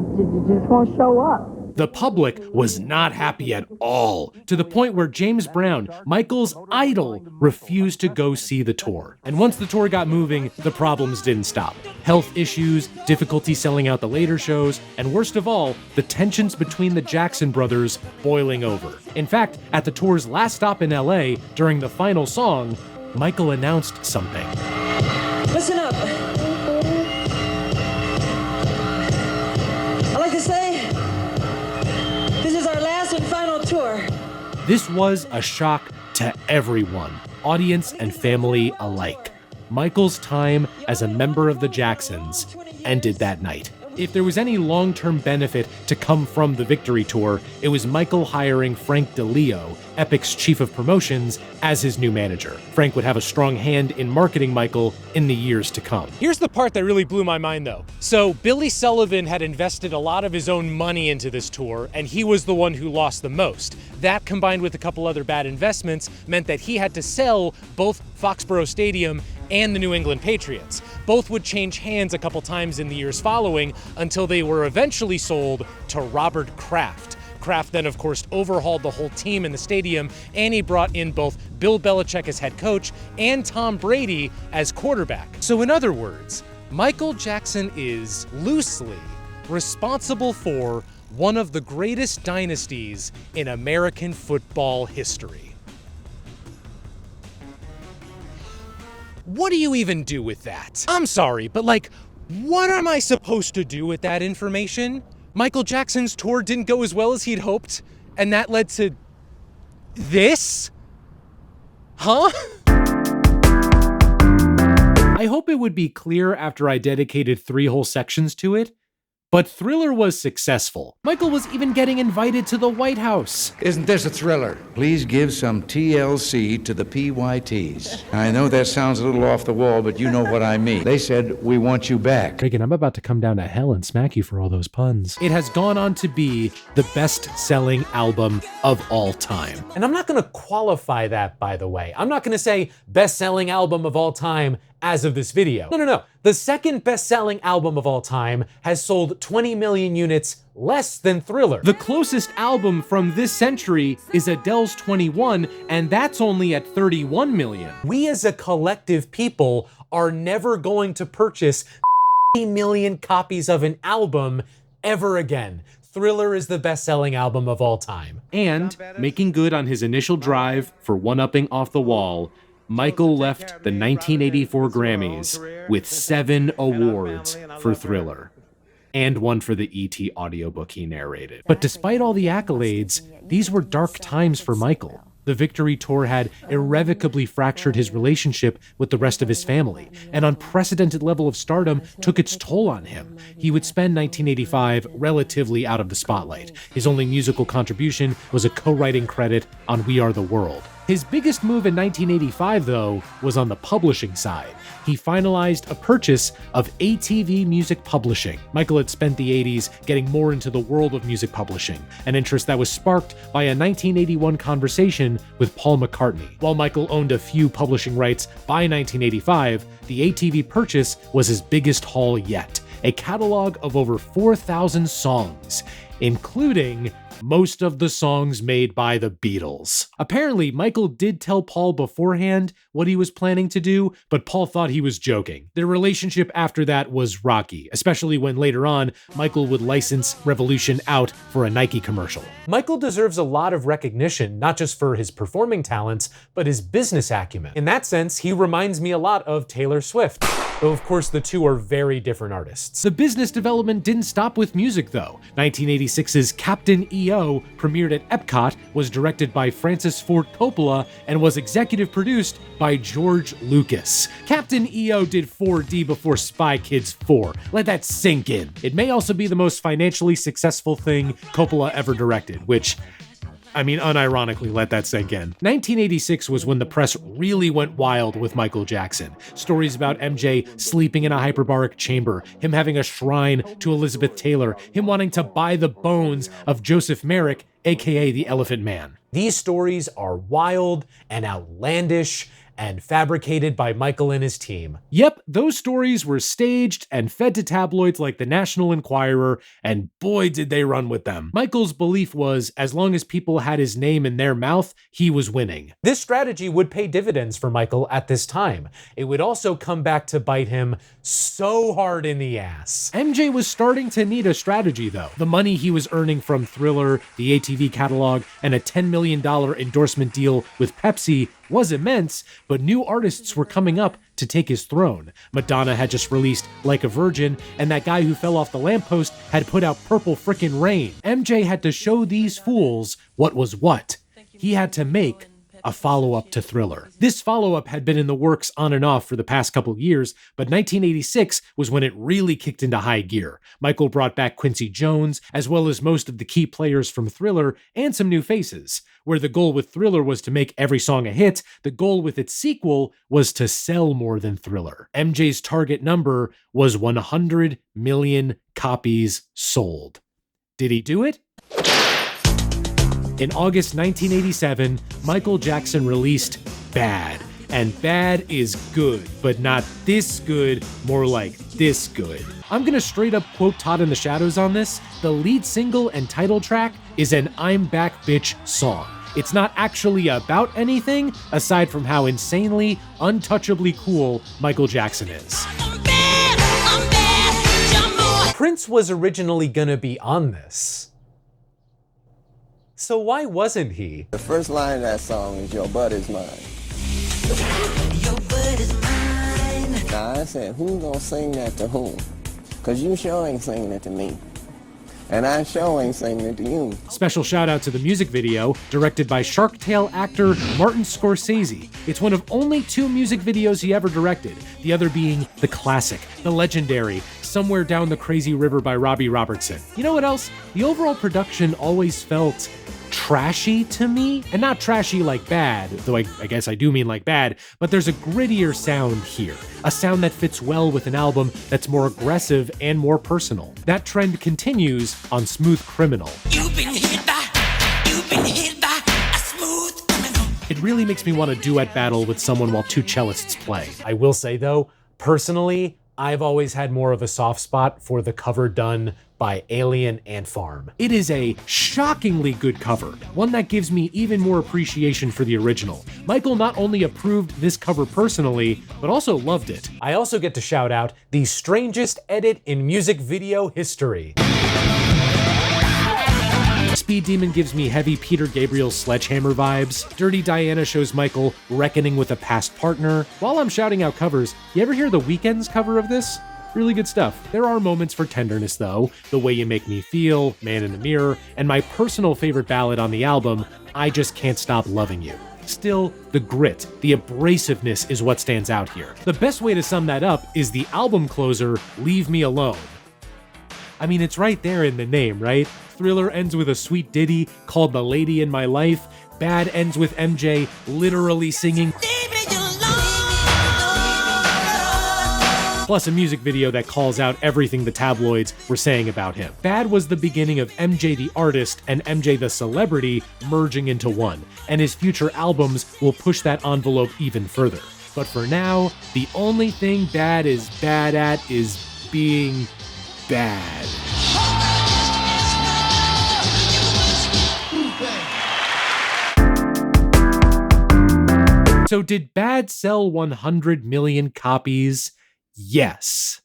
just won't show up. The public was not happy at all, to the point where James Brown, Michael's idol, refused to go see the tour. And once the tour got moving, the problems didn't stop. Health issues, difficulty selling out the later shows, and worst of all, the tensions between the Jackson brothers boiling over. In fact, at the tour's last stop in LA, during the final song, Michael announced something. Listen up. This was a shock to everyone, audience and family alike. Michael's time as a member of the Jacksons ended that night. If there was any long-term benefit to come from the Victory Tour, it was Michael hiring Frank DeLeo, Epic's chief of promotions, as his new manager. Frank would have a strong hand in marketing Michael in the years to come. Here's the part that really blew my mind, though. So Billy Sullivan had invested a lot of his own money into this tour, and he was the one who lost the most. That, combined with a couple other bad investments, meant that he had to sell both Foxborough Stadium and the New England Patriots. Both would change hands a couple times in the years following until they were eventually sold to Robert Kraft. Kraft then, of course, overhauled the whole team in the stadium, and he brought in both Bill Belichick as head coach and Tom Brady as quarterback. So in other words, Michael Jackson is loosely responsible for one of the greatest dynasties in American football history. What do you even do with that? I'm sorry, but what am I supposed to do with that information? Michael Jackson's tour didn't go as well as he'd hoped, and that led to this? Huh? I hope it would be clear after I dedicated 3 whole sections to it, but Thriller was successful. Michael was even getting invited to the White House. Isn't this a thriller? Please give some TLC to the PYTs. I know that sounds a little off the wall, but you know what I mean. They said, we want you back. Reagan, I'm about to come down to hell and smack you for all those puns. It has gone on to be the best-selling album of all time. And I'm not gonna qualify that, by the way. I'm not gonna say best-selling album of all time as of this video. No. The second best-selling album of all time has sold 20 million units less than Thriller. The closest album from this century is Adele's 21, and that's only at 31 million. We as a collective people are never going to purchase 50 million copies of an album ever again. Thriller is the best-selling album of all time. And, making good on his initial drive for one-upping Off the Wall, Michael left the 1984 Grammys with 7 awards for Thriller, and one for the E.T. audiobook he narrated. But despite all the accolades, these were dark times for Michael. The Victory Tour had irrevocably fractured his relationship with the rest of his family. An unprecedented level of stardom took its toll on him. He would spend 1985 relatively out of the spotlight. His only musical contribution was a co-writing credit on We Are the World. His biggest move in 1985, though, was on the publishing side. He finalized a purchase of ATV Music Publishing. Michael had spent the 80s getting more into the world of music publishing, an interest that was sparked by a 1981 conversation with Paul McCartney. While Michael owned a few publishing rights by 1985, the ATV purchase was his biggest haul yet, a catalog of over 4,000 songs, including most of the songs made by the Beatles. Apparently, Michael did tell Paul beforehand what he was planning to do, but Paul thought he was joking. Their relationship after that was rocky, especially when later on, Michael would license Revolution out for a Nike commercial. Michael deserves a lot of recognition, not just for his performing talents, but his business acumen. In that sense, he reminds me a lot of Taylor Swift, though of course the two are very different artists. The business development didn't stop with music though. 1986's Captain EO premiered at Epcot, was directed by Francis Ford Coppola, and was executive produced by George Lucas. Captain EO did 4D before Spy Kids 4. Let that sink in. It may also be the most financially successful thing Coppola ever directed, which, unironically, let that sink in. 1986 was when the press really went wild with Michael Jackson. Stories about MJ sleeping in a hyperbaric chamber, him having a shrine to Elizabeth Taylor, him wanting to buy the bones of Joseph Merrick, aka the Elephant Man. These stories are wild and outlandish and fabricated by Michael and his team. Yep, those stories were staged and fed to tabloids like the National Enquirer, and boy did they run with them. Michael's belief was, as long as people had his name in their mouth, he was winning. This strategy would pay dividends for Michael at this time. It would also come back to bite him so hard in the ass. MJ was starting to need a strategy though. The money he was earning from Thriller, the ATV catalog, and a $10 million endorsement deal with Pepsi was immense, but new artists were coming up to take his throne. Madonna had just released Like a Virgin, and that guy who fell off the lamppost had put out Purple Frickin' Rain. MJ had to show these fools what was what. he had to make a follow-up to Thriller. This follow-up had been in the works on and off for the past couple years, but 1986 was when it really kicked into high gear. Michael brought back Quincy Jones, as well as most of the key players from Thriller, and some new faces. Where the goal with Thriller was to make every song a hit, the goal with its sequel was to sell more than Thriller. MJ's target number was 100 million copies sold. Did he do it? In August 1987, Michael Jackson released Bad. And Bad is good, but not this good, more like this good. I'm gonna straight up quote Todd in the Shadows on this. The lead single and title track is an I'm Back Bitch song. It's not actually about anything, aside from how insanely, untouchably cool Michael Jackson is. Prince was originally gonna be on this. So why wasn't he? The first line of that song is "Your butt is mine." Your butt is mine. Now I said, who's gonna sing that to whom? Cause you sure ain't singing it to me. And I sure ain't singing it to you. Special shout out to the music video, directed by Shark Tale actor Martin Scorsese. It's one of only 2 music videos he ever directed, the other being the classic, the legendary Somewhere Down the Crazy River by Robbie Robertson. You know what else? The overall production always felt trashy to me, and not trashy like bad, though I guess I do mean like bad, but there's a grittier sound here, a sound that fits well with an album that's more aggressive and more personal. That trend continues on Smooth Criminal. You've been hit by a smooth criminal. It really makes me want to duet battle with someone while 2 cellists play. I will say though, personally, I've always had more of a soft spot for the cover done by Alien Ant Farm. It is a shockingly good cover, one that gives me even more appreciation for the original. Michael not only approved this cover personally, but also loved it. I also get to shout out the strangest edit in music video history. Speed Demon gives me heavy Peter Gabriel Sledgehammer vibes. Dirty Diana shows Michael reckoning with a past partner. While I'm shouting out covers, you ever hear The Weeknd's cover of this? Really good stuff. There are moments for tenderness though. The Way You Make Me Feel, Man in the Mirror, and my personal favorite ballad on the album, I Just Can't Stop Loving You. Still, the grit, the abrasiveness is what stands out here. The best way to sum that up is the album closer, Leave Me Alone. I mean, it's right there in the name, right? Thriller ends with a sweet ditty called The Lady in My Life. Bad ends with MJ literally singing. Plus a music video that calls out everything the tabloids were saying about him. Bad was the beginning of MJ the artist and MJ the celebrity merging into one, and his future albums will push that envelope even further. But for now, the only thing Bad is bad at is being bad. So did Bad sell 100 million copies? Yes.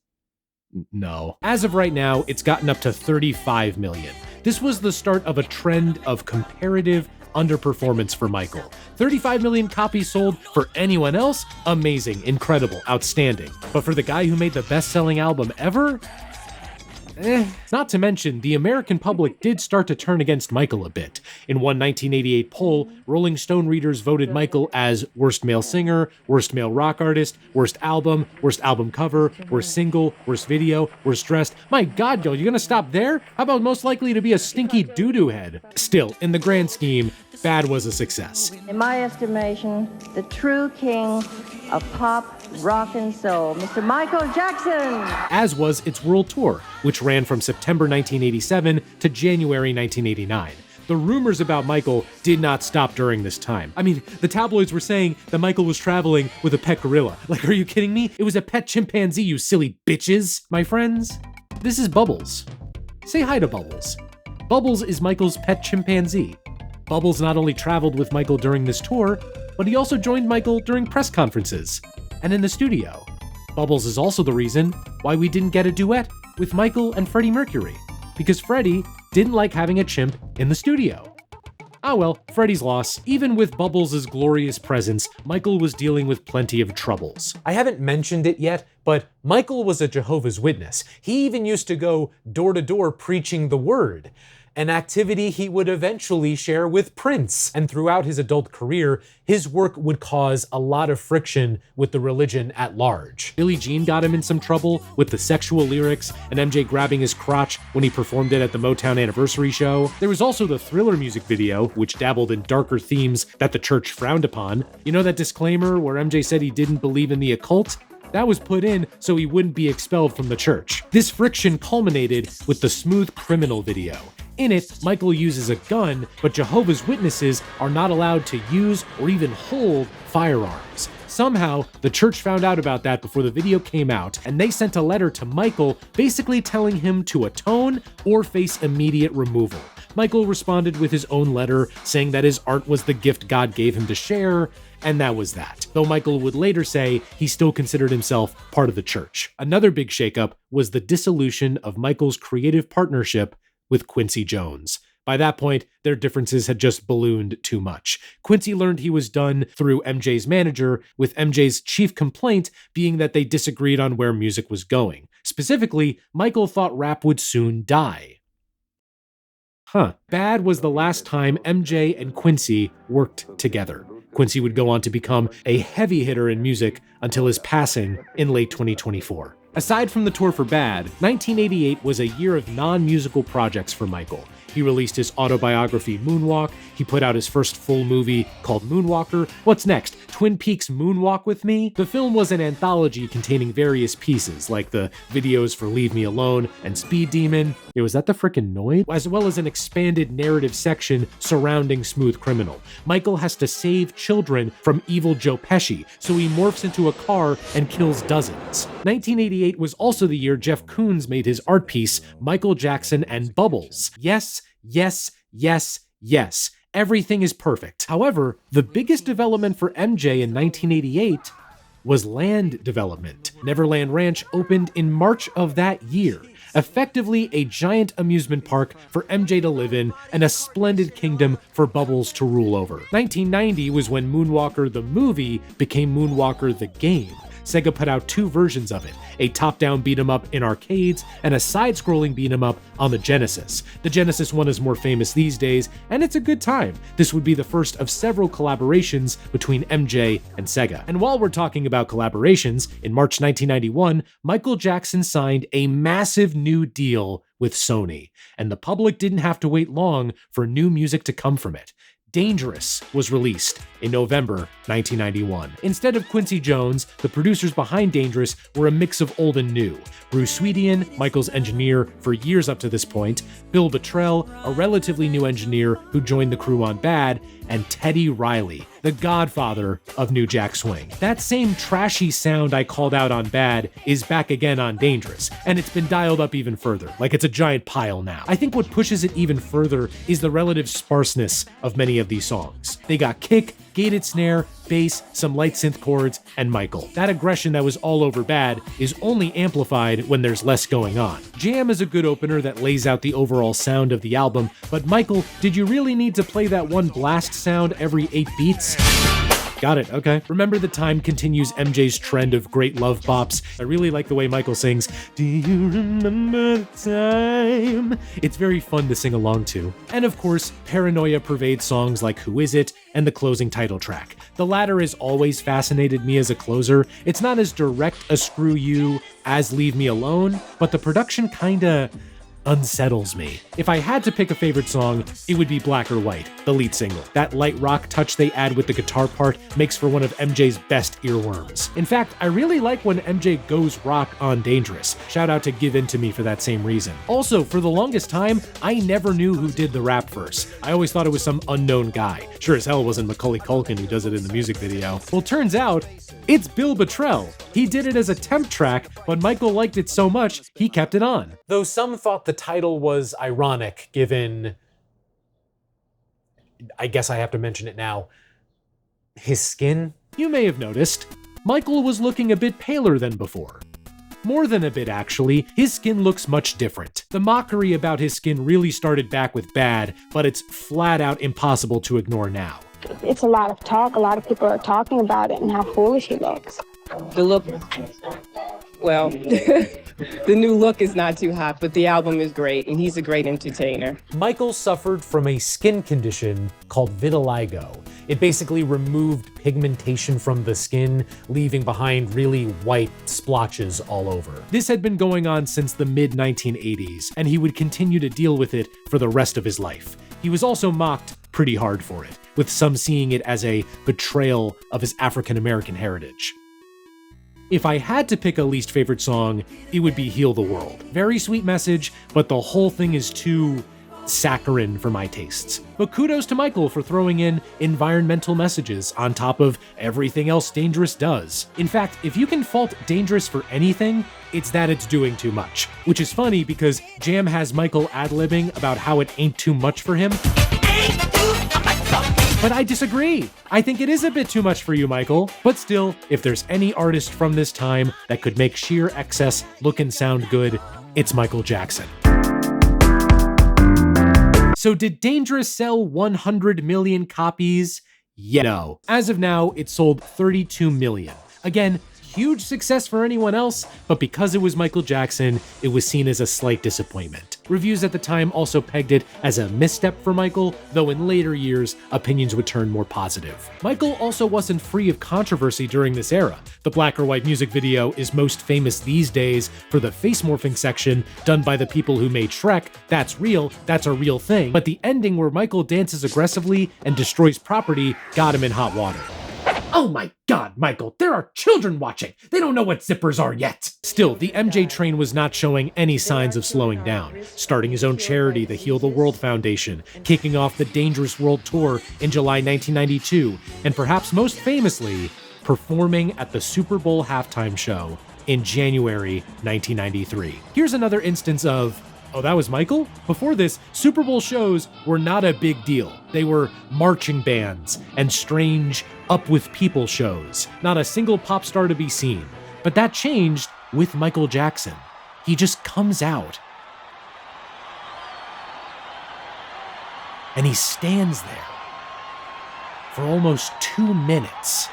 No. As of right now, it's gotten up to 35 million. This was the start of a trend of comparative underperformance for Michael. 35 million copies sold for anyone else? Amazing, incredible, outstanding. But for the guy who made the best-selling album ever? Not to mention, the American public did start to turn against Michael a bit. In one 1988 poll, Rolling Stone readers voted Michael as Worst Male Singer, Worst Male Rock Artist, Worst Album Cover, Worst Single, Worst Video, Worst Dressed. My God, yo, you gonna stop there? How about Most Likely to Be a Stinky Doo-Doo Head? Still, in the grand scheme, Bad was a success. In my estimation, the true king of pop, rock, and soul, Mr. Michael Jackson. As was its world tour, which ran from September 1987 to January 1989. The rumors about Michael did not stop during this time. I mean, the tabloids were saying that Michael was traveling with a pet gorilla. Like, are you kidding me? It was a pet chimpanzee, you silly bitches. My friends, this is Bubbles. Say hi to Bubbles. Bubbles is Michael's pet chimpanzee. Bubbles not only traveled with Michael during this tour, but he also joined Michael during press conferences and in the studio. Bubbles is also the reason why we didn't get a duet with Michael and Freddie Mercury, because Freddie didn't like having a chimp in the studio. Ah well, Freddie's loss. Even with Bubbles' glorious presence, Michael was dealing with plenty of troubles. I haven't mentioned it yet, but Michael was a Jehovah's Witness. He even used to go door to door preaching the word. an activity he would eventually share with Prince. And throughout his adult career, his work would cause a lot of friction with the religion at large. Billie Jean got him in some trouble with the sexual lyrics and MJ grabbing his crotch when he performed it at the Motown anniversary show. There was also the Thriller music video, which dabbled in darker themes that the church frowned upon. You know that disclaimer where MJ said he didn't believe in the occult? That was put in so he wouldn't be expelled from the church. This friction culminated with the Smooth Criminal video. In it, Michael uses a gun, but Jehovah's Witnesses are not allowed to use or even hold firearms. Somehow, the church found out about that before the video came out, and they sent a letter to Michael basically telling him to atone or face immediate removal. Michael responded with his own letter, saying that his art was the gift God gave him to share, and that was that. Though Michael would later say he still considered himself part of the church. Another big shakeup was the dissolution of Michael's creative partnership with Quincy Jones. By that point, their differences had just ballooned too much. Quincy learned he was done through MJ's manager, with MJ's chief complaint being that they disagreed on where music was going. Specifically, Michael thought rap would soon die. Bad was the last time MJ and Quincy worked together. Quincy would go on to become a heavy hitter in music until his passing in late 2024. Aside from the tour for Bad, 1988 was a year of non-musical projects for Michael. He released his autobiography, Moonwalk. He put out his first full movie called Moonwalker. What's next? Twin Peaks Moonwalk with Me? The film was an anthology containing various pieces, like the videos for Leave Me Alone and Speed Demon. Was that the frickin' Noid? As well as an expanded narrative section surrounding Smooth Criminal. Michael has to save children from evil Joe Pesci, so he morphs into a car and kills dozens. 1988 was also the year Jeff Koons made his art piece, Michael Jackson and Bubbles. Yes, yes, yes, yes. Everything is perfect. However, the biggest development for MJ in 1988 was land development. Neverland Ranch opened in March of that year, effectively a giant amusement park for MJ to live in and a splendid kingdom for Bubbles to rule over. 1990 was when Moonwalker the movie became Moonwalker the game. Sega put out two versions of it, a top-down beat-em-up in arcades and a side-scrolling beat-em-up on the Genesis. The Genesis one is more famous these days, and it's a good time. This would be the first of several collaborations between MJ and Sega. And while we're talking about collaborations, in March 1991, Michael Jackson signed a massive new deal with Sony, and the public didn't have to wait long for new music to come from it. Dangerous was released in November 1991. Instead of Quincy Jones, the producers behind Dangerous were a mix of old and new. Bruce Swedian, Michael's engineer for years up to this point, Bill Bottrell, a relatively new engineer who joined the crew on Bad, and Teddy Riley, the godfather of New Jack Swing. That same trashy sound I called out on Bad is back again on Dangerous, and it's been dialed up even further, like it's a giant pile now. I think what pushes it even further is the relative sparseness of many of these songs. They got kick, gated snare, bass, some light synth chords, and Michael. That aggression that was all over Bad is only amplified when there's less going on. Jam is a good opener that lays out the overall sound of the album, but Michael, did you really need to play that one blast sound every 8 beats? Got it, okay. Remember the Time continues MJ's trend of great love bops. I really like the way Michael sings, "Do you remember the time?" It's very fun to sing along to. And of course, Paranoia pervades songs like Who Is It and the closing title track. The latter has always fascinated me as a closer. It's not as direct a screw you as Leave Me Alone, but the production kinda unsettles me. If I had to pick a favorite song, it would be Black or White, the lead single. That light rock touch they add with the guitar part makes for one of MJ's best earworms. In fact, I really like when MJ goes rock on Dangerous. Shout out to Give In To Me for that same reason. Also, for the longest time, I never knew who did the rap verse. I always thought it was some unknown guy. Sure as hell wasn't Macaulay Culkin who does it in the music video. Well, turns out, it's Bill Bottrell. He did it as a temp track, but Michael liked it so much, he kept it on. Though some thought the title was ironic, given, I guess I have to mention it now, his skin. You may have noticed, Michael was looking a bit paler than before. More than a bit, actually. His skin looks much different. The mockery about his skin really started back with Bad, but it's flat out impossible to ignore now. It's a lot of talk. A lot of people are talking about it and how foolish he looks. The look Well, the new look is not too hot, but the album is great, and he's a great entertainer. Michael suffered from a skin condition called vitiligo. It basically removed pigmentation from the skin, leaving behind really white splotches all over. This had been going on since the mid-1980s, and he would continue to deal with it for the rest of his life. He was also mocked pretty hard for it, with some seeing it as a betrayal of his African-American heritage. If I had to pick a least favorite song, it would be Heal the World. Very sweet message, but the whole thing is too saccharine for my tastes. But kudos to Michael for throwing in environmental messages on top of everything else Dangerous does. In fact, if you can fault Dangerous for anything, it's that it's doing too much. Which is funny because Jam has Michael ad-libbing about how it ain't too much for him. But I disagree. I think it is a bit too much for you, Michael. But still, if there's any artist from this time that could make sheer excess look and sound good, it's Michael Jackson. So did Dangerous sell 100 million copies? Yeah, no. As of now, it sold 32 million. Again, huge success for anyone else, but because it was Michael Jackson, it was seen as a slight disappointment. Reviews at the time also pegged it as a misstep for Michael, though in later years, opinions would turn more positive. Michael also wasn't free of controversy during this era. The black or white music video is most famous these days for the face morphing section done by the people who made Shrek. That's real, that's a real thing. But the ending where Michael dances aggressively and destroys property got him in hot water. Oh my God, Michael, there are children watching. They don't know what zippers are yet. Still, the MJ train was not showing any signs of slowing down, starting his own charity, the Heal the World Foundation, kicking off the Dangerous World Tour in July 1992, and perhaps most famously, performing at the Super Bowl halftime show in January 1993. Here's another instance of, oh, that was Michael? Before this, Super Bowl shows were not a big deal. They were marching bands and strange up with people shows. Not a single pop star to be seen. But that changed with Michael Jackson. He just comes out and he stands there for almost 2 minutes.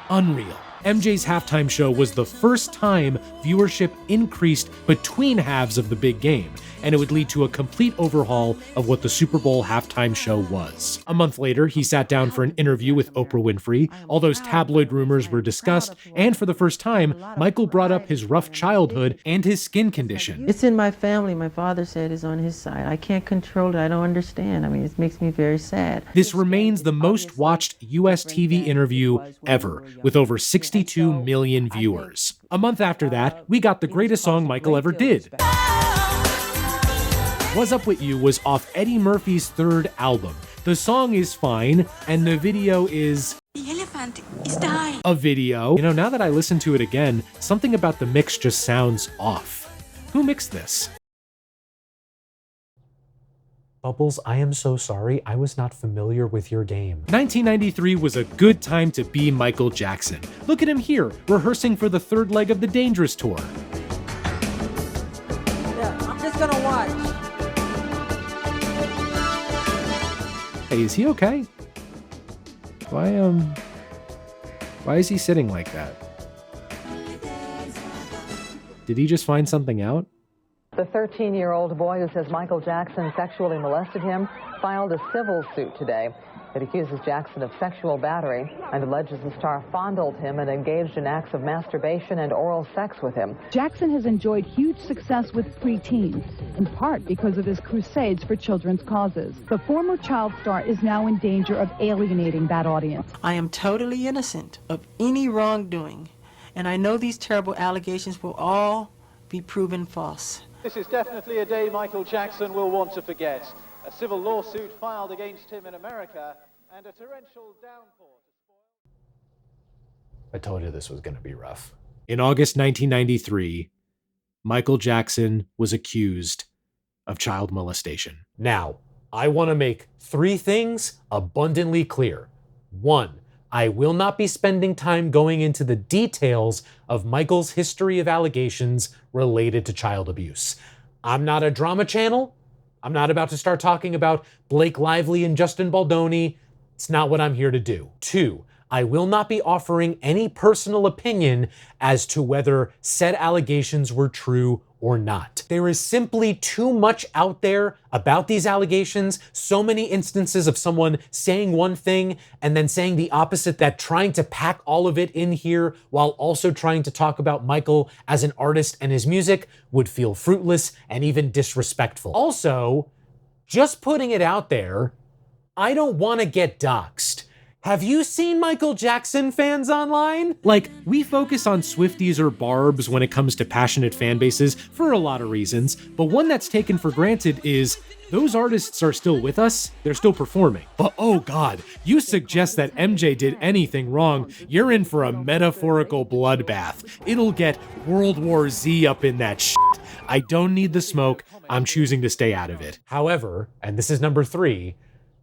Unreal. MJ's halftime show was the first time viewership increased between halves of the big game, and it would lead to a complete overhaul of what the Super Bowl halftime show was. A month later, he sat down for an interview with Oprah Winfrey. All those tabloid rumors were discussed, and for the first time, Michael brought up his rough childhood and his skin condition. It's in my family. My father said it's on his side. I can't control it. I don't understand. I mean, it makes me very sad. This remains the most watched US TV interview ever, with over 62 million viewers. A month after that, we got the greatest song Michael ever did. What's Up With You was off Eddie Murphy's third album. The song is fine, and the video is... The elephant is dying. A video. You know, now that I listen to it again, something about the mix just sounds off. Who mixed this? Bubbles, I am so sorry. I was not familiar with your game. 1993 was a good time to be Michael Jackson. Look at him here, rehearsing for the third leg of the Dangerous tour. Yeah, I'm just gonna watch. Hey, is he okay? Why is he sitting like that? Did he just find something out? The 13-year-old boy who says Michael Jackson sexually molested him filed a civil suit today. It accuses Jackson of sexual battery and alleges the star fondled him and engaged in acts of masturbation and oral sex with him. Jackson has enjoyed huge success with preteens, in part because of his crusades for children's causes. The former child star is now in danger of alienating that audience. I am totally innocent of any wrongdoing, and I know these terrible allegations will all be proven false. This is definitely a day Michael Jackson will want to forget. A civil lawsuit filed against him in America and a torrential downpour. I told you this was going to be rough. In August 1993, Michael Jackson was accused of child molestation. Now, I want to make 3 things abundantly clear. 1, I will not be spending time going into the details of Michael's history of allegations related to child abuse. I'm not a drama channel. I'm not about to start talking about Blake Lively and Justin Baldoni. It's not what I'm here to do. 2, I will not be offering any personal opinion as to whether said allegations were true or not. There is simply too much out there about these allegations, so many instances of someone saying one thing and then saying the opposite, that trying to pack all of it in here while also trying to talk about Michael as an artist and his music would feel fruitless and even disrespectful. Also, just putting it out there, I don't want to get doxxed. Have you seen Michael Jackson fans online? Like, we focus on Swifties or Barbs when it comes to passionate fan bases for a lot of reasons, but one that's taken for granted is those artists are still with us, they're still performing. But oh God, you suggest that MJ did anything wrong, you're in for a metaphorical bloodbath. It'll get World War Z up in that shit. I don't need the smoke, I'm choosing to stay out of it. However, and this is number 3,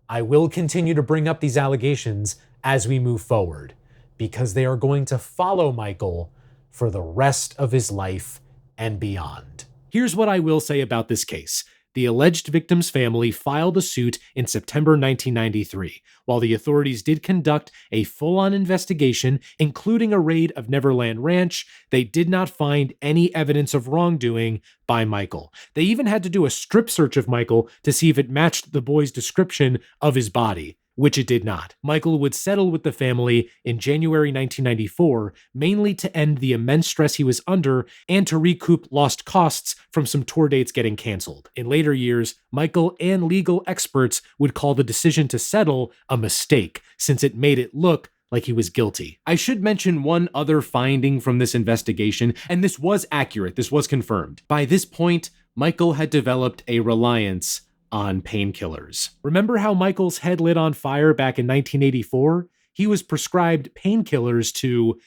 I will continue to bring up these allegations as we move forward, because they are going to follow Michael for the rest of his life and beyond. Here's what I will say about this case. The alleged victim's family filed a suit in September 1993. While the authorities did conduct a full-on investigation, including a raid of Neverland Ranch, they did not find any evidence of wrongdoing by Michael. They even had to do a strip search of Michael to see if it matched the boy's description of his body, which it did not. Michael would settle with the family in January 1994, mainly to end the immense stress he was under and to recoup lost costs from some tour dates getting canceled. In later years, Michael and legal experts would call the decision to settle a mistake, since it made it look like he was guilty. I should mention one other finding from this investigation, and this was accurate, this was confirmed. By this point, Michael had developed a reliance on painkillers. Remember how Michael's head lit on fire back in 1984? He was prescribed painkillers to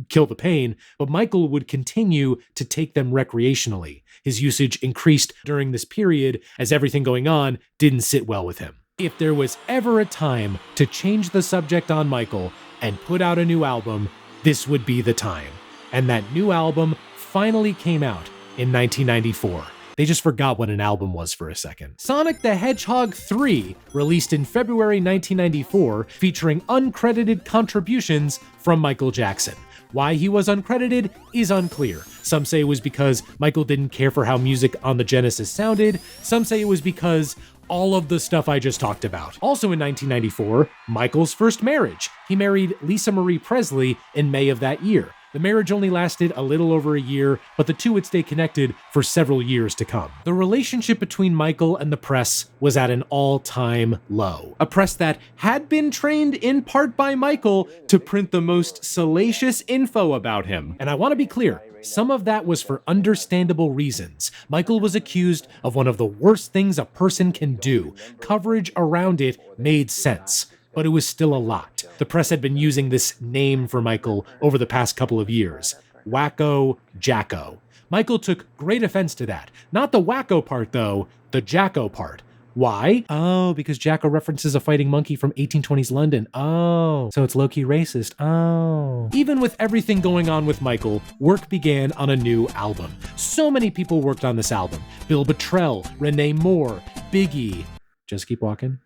kill the pain, but Michael would continue to take them recreationally. His usage increased during this period as everything going on didn't sit well with him. If there was ever a time to change the subject on Michael and put out a new album, this would be the time. And that new album finally came out in 1994. They just forgot what an album was for a second. Sonic the Hedgehog 3, released in February 1994, featuring uncredited contributions from Michael Jackson. Why he was uncredited is unclear. Some say it was because Michael didn't care for how music on the Genesis sounded. Some say it was because all of the stuff I just talked about. Also in 1994, Michael's first marriage. He married Lisa Marie Presley in May of that year. The marriage only lasted a little over a year, but the two would stay connected for several years to come. The relationship between Michael and the press was at an all-time low. A press that had been trained in part by Michael to print the most salacious info about him. And I want to be clear, some of that was for understandable reasons. Michael was accused of one of the worst things a person can do. Coverage around it made sense, but it was still a lot. The press had been using this name for Michael over the past couple of years, Wacko Jacko. Michael took great offense to that. Not the wacko part though, the Jacko part. Why? Oh, because Jacko references a fighting monkey from 1820s London. Oh, so it's low-key racist. Oh. Even with everything going on with Michael, work began on a new album. So many people worked on this album. Bill Bottrell, Renee Moore, Biggie. Just keep walking.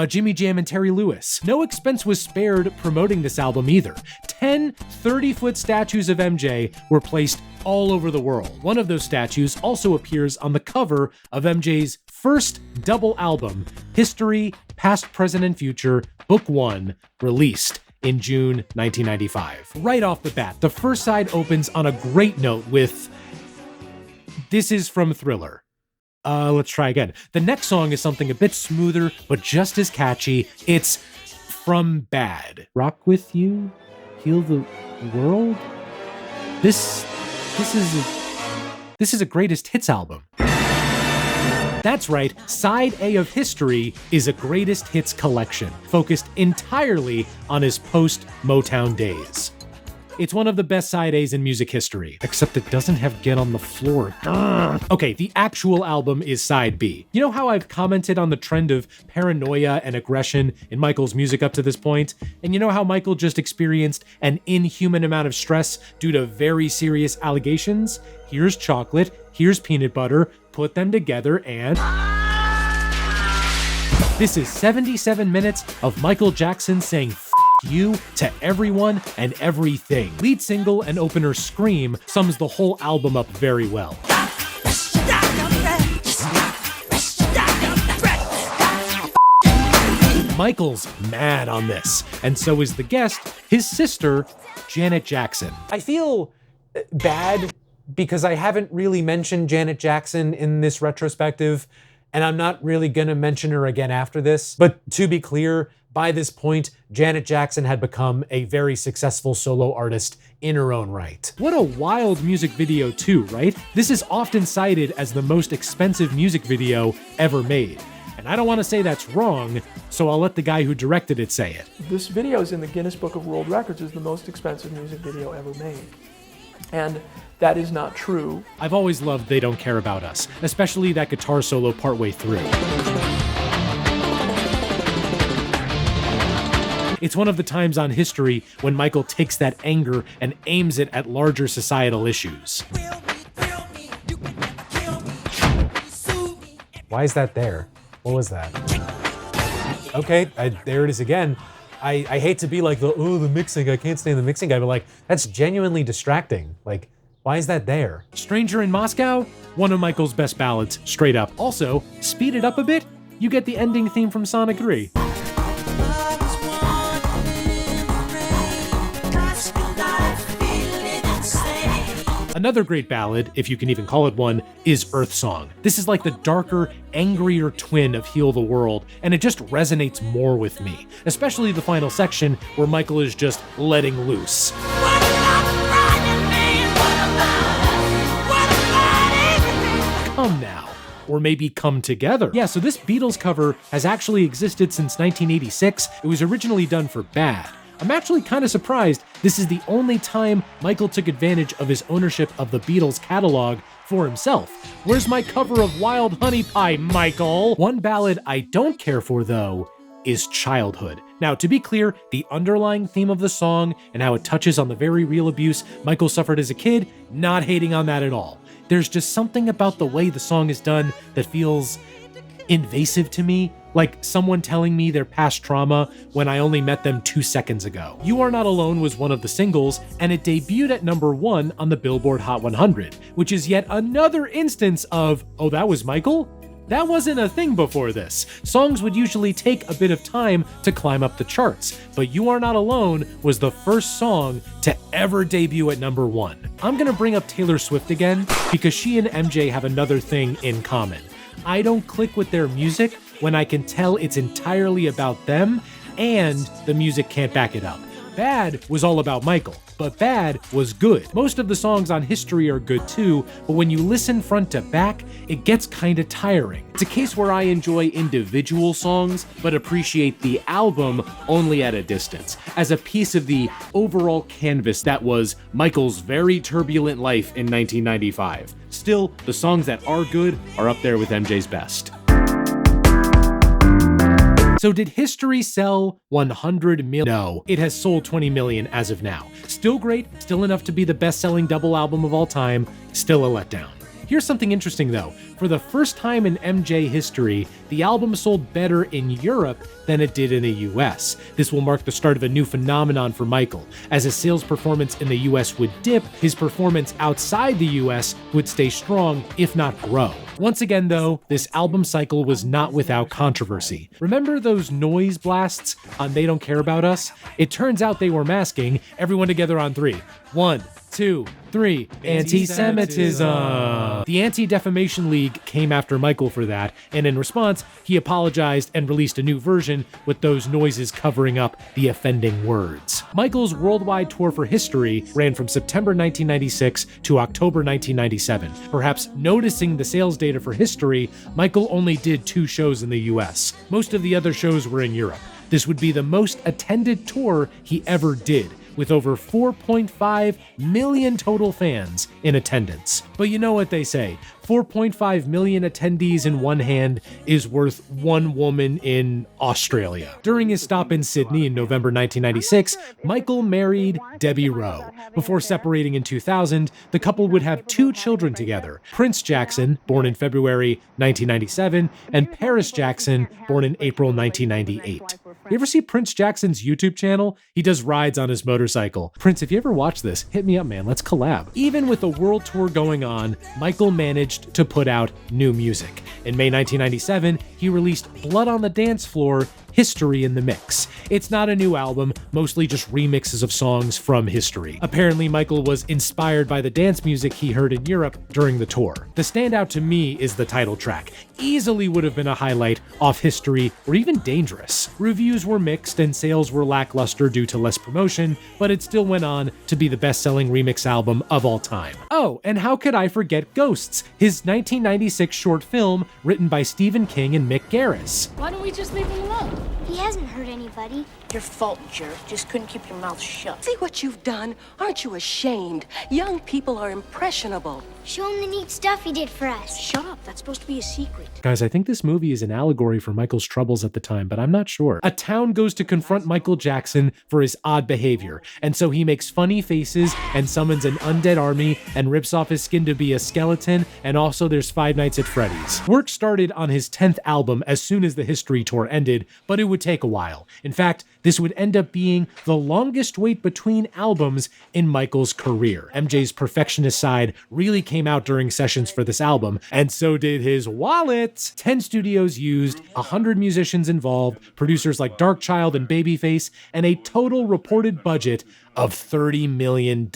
Jimmy Jam and Terry Lewis. No expense was spared promoting this album either. 10 30-foot statues of MJ were placed all over the world. One of those statues also appears on the cover of MJ's first double album, History, Past, Present, and Future, Book 1, released in June 1995. Right off the bat, the first side opens on a great note with, "This is from Thriller." Let's try again. The next song is something a bit smoother, but just as catchy. It's From Bad. Rock With You, Heal the World? This is a greatest hits album. That's right, Side A of History is a greatest hits collection, focused entirely on his post-Motown days. It's one of the best side A's in music history, except it doesn't have Get on the Floor. Okay, the actual album is side B. You know how I've commented on the trend of paranoia and aggression in Michael's music up to this point? And you know how Michael just experienced an inhuman amount of stress due to very serious allegations? Here's chocolate, here's peanut butter, put them together and... This is 77 minutes of Michael Jackson saying F you to everyone and everything. Lead single and opener Scream sums the whole album up very well. Michael's mad on this, and so is the guest, his sister, Janet Jackson. I feel bad because I haven't really mentioned Janet Jackson in this retrospective, and I'm not really gonna mention her again after this. But to be clear, by this point, Janet Jackson had become a very successful solo artist in her own right. What a wild music video too, right? This is often cited as the most expensive music video ever made. And I don't want to say that's wrong, so I'll let the guy who directed it say it. This video is in the Guinness Book of World Records as the most expensive music video ever made. And that is not true. I've always loved They Don't Care About Us, especially that guitar solo partway through. It's one of the times on history when Michael takes that anger and aims it at larger societal issues. Why is that there? What was that? Okay, there it is again. I hate to be like the mixing, I can't stand the mixing guy, but like, that's genuinely distracting. Like, why is that there? Stranger in Moscow? One of Michael's best ballads, straight up. Also, speed it up a bit, you get the ending theme from Sonic 3. Another great ballad, if you can even call it one, is Earth Song. This is like the darker, angrier twin of Heal the World, and it just resonates more with me, especially the final section where Michael is just letting loose. Come now. Or maybe Come Together. Yeah, so this Beatles cover has actually existed since 1986. It was originally done for Bad. I'm actually kind of surprised this is the only time Michael took advantage of his ownership of the Beatles catalog for himself. Where's my cover of Wild Honey Pie, Michael? One ballad I don't care for, though, is Childhood. Now, to be clear, the underlying theme of the song and how it touches on the very real abuse Michael suffered as a kid, not hating on that at all. There's just something about the way the song is done that feels invasive to me, like someone telling me their past trauma when I only met them 2 seconds ago. You Are Not Alone was one of the singles, and it debuted at #1 on the Billboard Hot 100, which is yet another instance of, oh, that was Michael? That wasn't a thing before this. Songs would usually take a bit of time to climb up the charts, but You Are Not Alone was the first song to ever debut at #1. I'm gonna bring up Taylor Swift again, because she and MJ have another thing in common. I don't click with their music when I can tell it's entirely about them and the music can't back it up. Bad was all about Michael, but Bad was good. Most of the songs on History are good too, but when you listen front to back, it gets kinda tiring. It's a case where I enjoy individual songs, but appreciate the album only at a distance, as a piece of the overall canvas that was Michael's very turbulent life in 1995. Still, the songs that are good are up there with MJ's best. So did History sell 100 million? No, it has sold 20 million as of now. Still great, still enough to be the best-selling double album of all time, still a letdown. Here's something interesting though. For the first time in MJ history, the album sold better in Europe than it did in the US. This will mark the start of a new phenomenon for Michael. As his sales performance in the US would dip, his performance outside the US would stay strong, if not grow. Once again though, this album cycle was not without controversy. Remember those noise blasts on They Don't Care About Us? It turns out they were masking Everyone Together on 3. 1, 2, 3. Anti-Semitism. The Anti-Defamation League came after Michael for that, and in response, he apologized and released a new version with those noises covering up the offending words. Michael's worldwide tour for History ran from September 1996 to October 1997. Perhaps noticing the sales data for History, Michael only did 2 shows in the US. Most of the other shows were in Europe. This would be the most attended tour he ever did, with over 4.5 million total fans in attendance. But you know what they say, 4.5 million attendees in one hand is worth one woman in Australia. During his stop in Sydney in November 1996, Michael married Debbie Rowe. Before separating in 2000, the couple would have 2 children together, Prince Jackson, born in February 1997, and Paris Jackson, born in April 1998. You ever see Prince Jackson's YouTube channel? He does rides on his motorcycle. Prince, if you ever watch this, hit me up, man. Let's collab. Even with a world tour going on, Michael managed to put out new music. In May 1997, he released Blood on the Dance Floor, History in the Mix. It's not a new album, mostly just remixes of songs from history. Apparently, Michael was inspired by the dance music he heard in Europe during the tour. The standout to me is the title track. Easily would have been a highlight off History or even Dangerous. Reviews were mixed and sales were lackluster due to less promotion, but it still went on to be the best-selling remix album of all time. Oh, and how could I forget Ghosts, his 1996 short film written by Stephen King and Mick Garris. Why don't we just leave him alone? He hasn't hurt anybody. Your fault, jerk. Just couldn't keep your mouth shut. See what you've done? Aren't you ashamed? Young people are impressionable. Show him the neat stuff he did for us. Shut up. That's supposed to be a secret. Guys, I think this movie is an allegory for Michael's troubles at the time, but I'm not sure. A town goes to confront Michael Jackson for his odd behavior, and so he makes funny faces and summons an undead army and rips off his skin to be a skeleton, and also there's Five Nights at Freddy's. Work started on his 10th album as soon as the History tour ended, but it would take a while. In fact, this would end up being the longest wait between albums in Michael's career. MJ's perfectionist side really came out during sessions for this album, and so did his wallet. 10 studios used, 100 musicians involved, producers like Darkchild and Babyface, and a total reported budget of $30 million.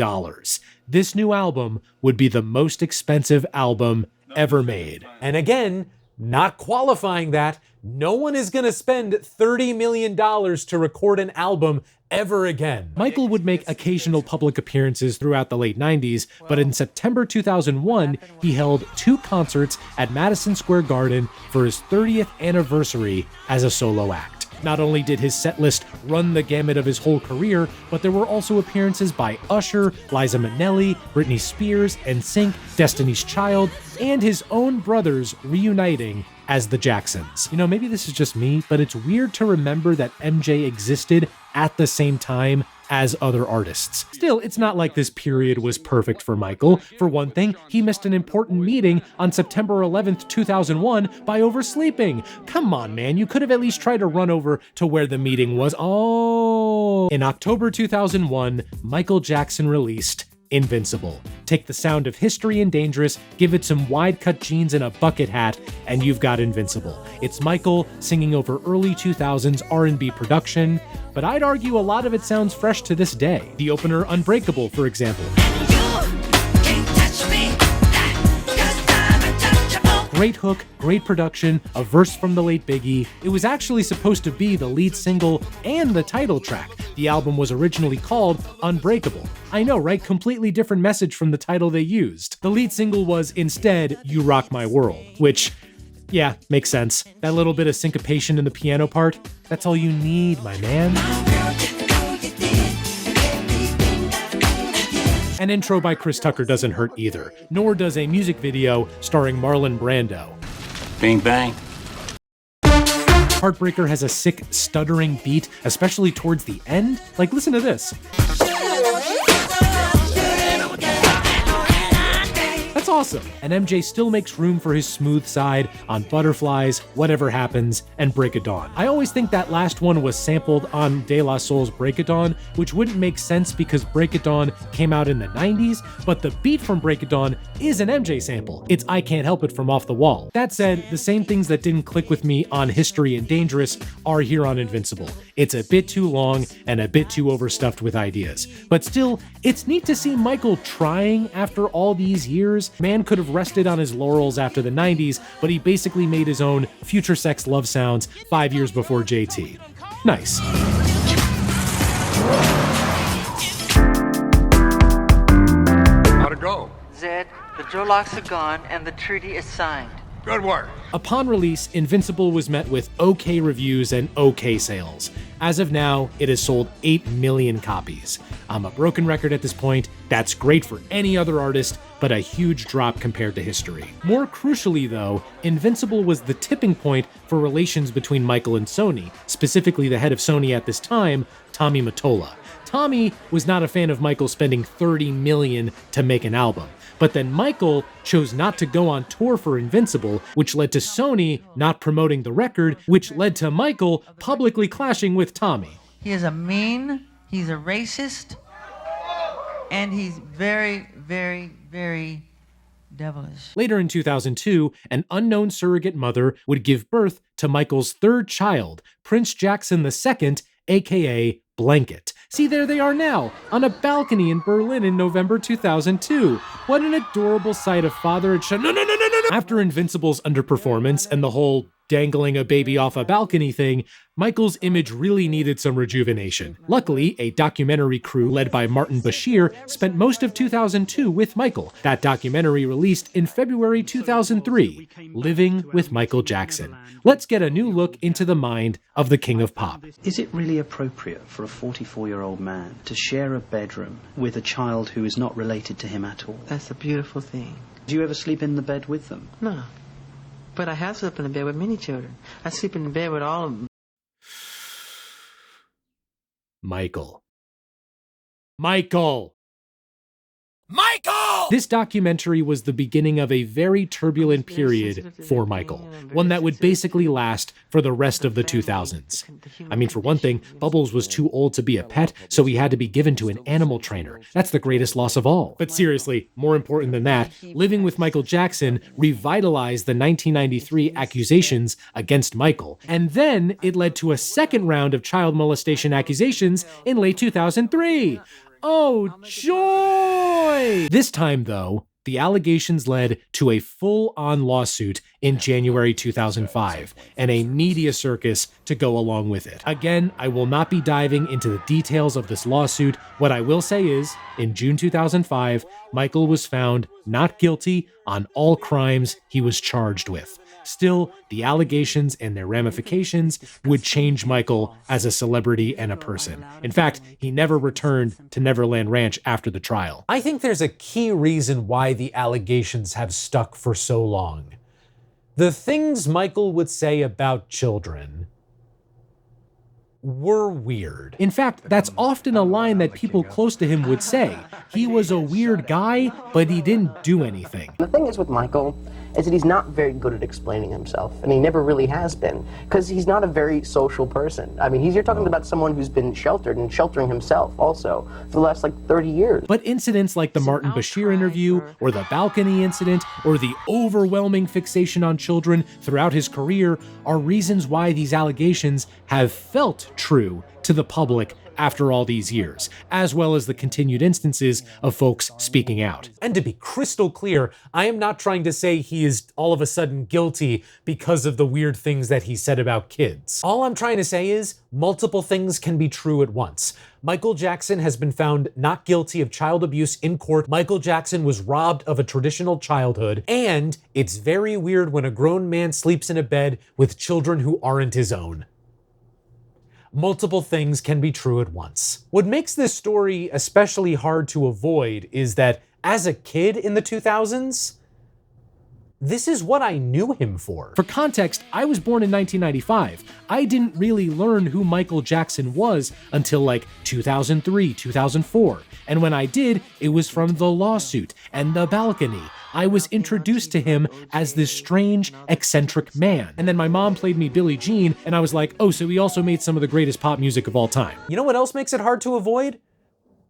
This new album would be the most expensive album ever made. And again, not qualifying that, no one is going to spend $30 million to record an album ever again. Michael would make occasional public appearances throughout the late 90s, but in September 2001, he held 2 concerts at Madison Square Garden for his 30th anniversary as a solo act. Not only did his set list run the gamut of his whole career, but there were also appearances by Usher, Liza Minnelli, Britney Spears, NSYNC, Destiny's Child, and his own brothers reuniting as the Jacksons. You know, maybe this is just me, but it's weird to remember that MJ existed at the same time as other artists. Still, it's not like this period was perfect for Michael. For one thing, he missed an important meeting on September 11th, 2001 by oversleeping. Come on, man, you could have at least tried to run over to where the meeting was. Oh. In October 2001, Michael Jackson released Invincible. Take the sound of History and Dangerous, give it some wide-cut jeans and a bucket hat, and you've got Invincible. It's Michael singing over early 2000s R&B production, but I'd argue a lot of it sounds fresh to this day. The opener Unbreakable, for example. Great hook, great production, a verse from the late Biggie. It was actually supposed to be the lead single and the title track. The album was originally called Unbreakable. I know, right? Completely different message from the title they used. The lead single was instead You Rock My World, which, yeah, makes sense. That little bit of syncopation in the piano part, that's all you need, my man. An intro by Chris Tucker doesn't hurt either, nor does a music video starring Marlon Brando. Bing bang. Heartbreaker has a sick, stuttering beat, especially towards the end. Like, listen to this. That's awesome. And MJ still makes room for his smooth side on Butterflies, Whatever Happens, and Break of Dawn. I always think that last one was sampled on De La Soul's Break of Dawn, which wouldn't make sense because Break of Dawn came out in the 90s, but the beat from Break of Dawn is an MJ sample. It's I Can't Help It from Off the Wall. That said, the same things that didn't click with me on History and Dangerous are here on Invincible. It's a bit too long and a bit too overstuffed with ideas. But still, it's neat to see Michael trying after all these years. Man could have rested on his laurels after the 90s, but he basically made his own Future Sex love sounds 5 years before JT. Nice. How'd it go? Zed, the door locks are gone and the treaty is signed. Good work. Upon release, Invincible was met with okay reviews and okay sales. As of now, it has sold 8 million copies. I'm a broken record at this point. That's great for any other artist, but a huge drop compared to history. More crucially though, Invincible was the tipping point for relations between Michael and Sony, specifically the head of Sony at this time, Tommy Mottola. Tommy was not a fan of Michael spending $30 million to make an album. But then Michael chose not to go on tour for Invincible, which led to Sony not promoting the record, which led to Michael publicly clashing with Tommy. He is a mean, he's a racist, and he's very, very, very devilish. Later in 2002, an unknown surrogate mother would give birth to Michael's third child, Prince Jackson II, aka Blanket. See, there they are now, on a balcony in Berlin in November 2002. What an adorable sight of father and son. No. After Invincible's underperformance and the whole dangling a baby off a balcony thing, Michael's image really needed some rejuvenation. Luckily, a documentary crew led by Martin Bashir spent most of 2002 with Michael. That documentary released in February 2003, Living with Michael Jackson. Let's get a new look into the mind of the King of Pop. Is it really appropriate for a 44-year-old man to share a bedroom with a child who is not related to him at all? That's a beautiful thing. Do you ever sleep in the bed with them? No. But I have slept in the bed with many children. I sleep in the bed with all of them. Michael. This documentary was the beginning of a very turbulent period for Michael, one that would basically last for the rest of the 2000s. I mean, for one thing, Bubbles was too old to be a pet, so he had to be given to an animal trainer. That's the greatest loss of all. But seriously, more important than that, Living with Michael Jackson revitalized the 1993 accusations against Michael, and then it led to a second round of child molestation accusations in late 2003. Oh, joy! This time, though, the allegations led to a full-on lawsuit in January 2005, and a media circus to go along with it. Again, I will not be diving into the details of this lawsuit. What I will say is, in June 2005, Michael was found not guilty on all crimes he was charged with. Still, the allegations and their ramifications would change Michael as a celebrity and a person. In fact, he never returned to Neverland Ranch after the trial. I think there's a key reason why the allegations have stuck for so long. The things Michael would say about children were weird. In fact, that's often a line that people close to him would say. He was a weird guy, but he didn't do anything. The thing is with Michael is that he's not very good at explaining himself, and he never really has been, because he's not a very social person. I mean, you're talking about someone who's been sheltered and sheltering himself also for the last 30 years. But incidents like the Martin Bashir interview, or the balcony incident, or the overwhelming fixation on children throughout his career are reasons why these allegations have felt true to the public after all these years, as well as the continued instances of folks speaking out. And to be crystal clear, I am not trying to say he is all of a sudden guilty because of the weird things that he said about kids. All I'm trying to say is multiple things can be true at once. Michael Jackson has been found not guilty of child abuse in court. Michael Jackson was robbed of a traditional childhood, and it's very weird when a grown man sleeps in a bed with children who aren't his own. Multiple things can be true at once. What makes this story especially hard to avoid is that as a kid in the 2000s, this is what I knew him for. For context, I was born in 1995. I didn't really learn who Michael Jackson was until 2003, 2004. And when I did, it was from the lawsuit and the balcony. I was introduced to him as this strange, eccentric man. And then my mom played me Billie Jean, and I was like, oh, so he also made some of the greatest pop music of all time. You know what else makes it hard to avoid?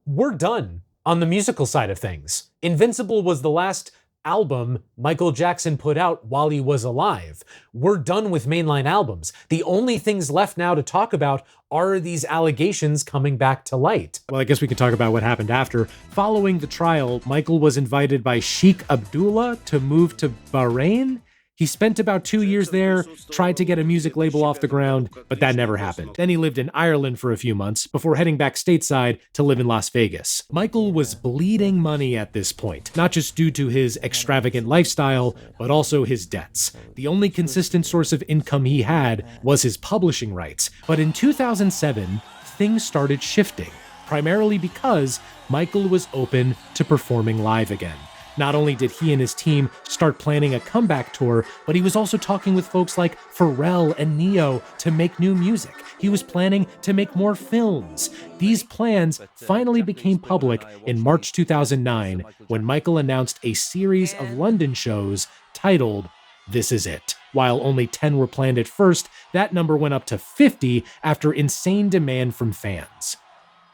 We're done on the musical side of things. Invincible was the last album Michael Jackson put out while he was alive. We're done with mainline albums. The only things left now to talk about are these allegations coming back to light. Well, I guess we could talk about what happened after. Following the trial, Michael was invited by Sheikh Abdullah to move to Bahrain. He spent about 2 years there, tried to get a music label off the ground, but that never happened. Then he lived in Ireland for a few months before heading back stateside to live in Las Vegas. Michael was bleeding money at this point, not just due to his extravagant lifestyle, but also his debts. The only consistent source of income he had was his publishing rights. But in 2007, things started shifting, primarily because Michael was open to performing live again. Not only did he and his team start planning a comeback tour, but he was also talking with folks like Pharrell and Neo to make new music. He was planning to make more films. These plans finally became public in March 2009 when Michael announced a series of London shows titled This Is It. While only 10 were planned at first, that number went up to 50 after insane demand from fans.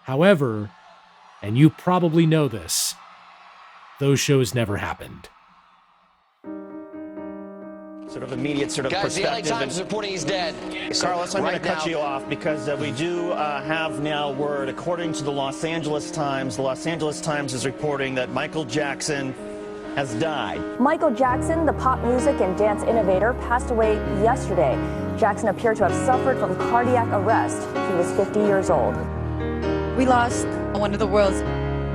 However, and you probably know this, those shows never happened. Sort of immediate sort of Guys, perspective. the LA Times is reporting he's dead. Carlos, I'm Right going to cut now. you off because we do have now word, according to the Los Angeles Times is reporting that Michael Jackson has died. Michael Jackson, the pop music and dance innovator, passed away yesterday. Jackson appeared to have suffered from cardiac arrest. He was 50 years old. We lost one of the world's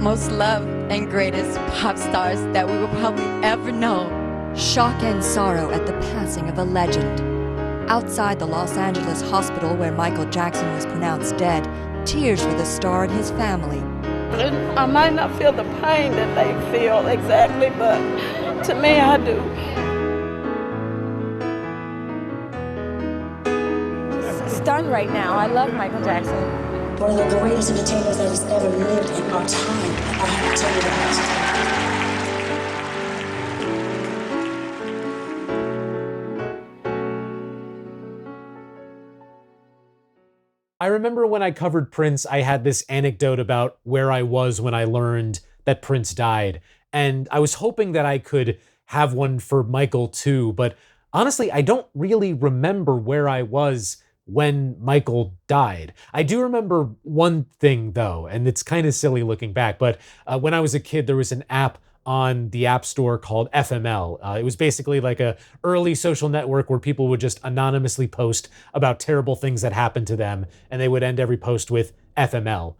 most loved and greatest pop stars that we will probably ever know. Shock and sorrow at the passing of a legend. Outside the Los Angeles hospital where Michael Jackson was pronounced dead, tears for the star and his family. I might not feel the pain that they feel exactly, but to me I do. Stunned right now. I love Michael Jackson. One of the greatest entertainers that has ever lived in our time. I have to tell you that. I remember when I covered Prince, I had this anecdote about where I was when I learned that Prince died. And I was hoping that I could have one for Michael too, but honestly, I don't really remember where I was when Michael died. I do remember one thing though, and it's kind of silly looking back, but when I was a kid, there was an app on the App Store called FML. It was basically like a early social network where people would just anonymously post about terrible things that happened to them, and they would end every post with FML.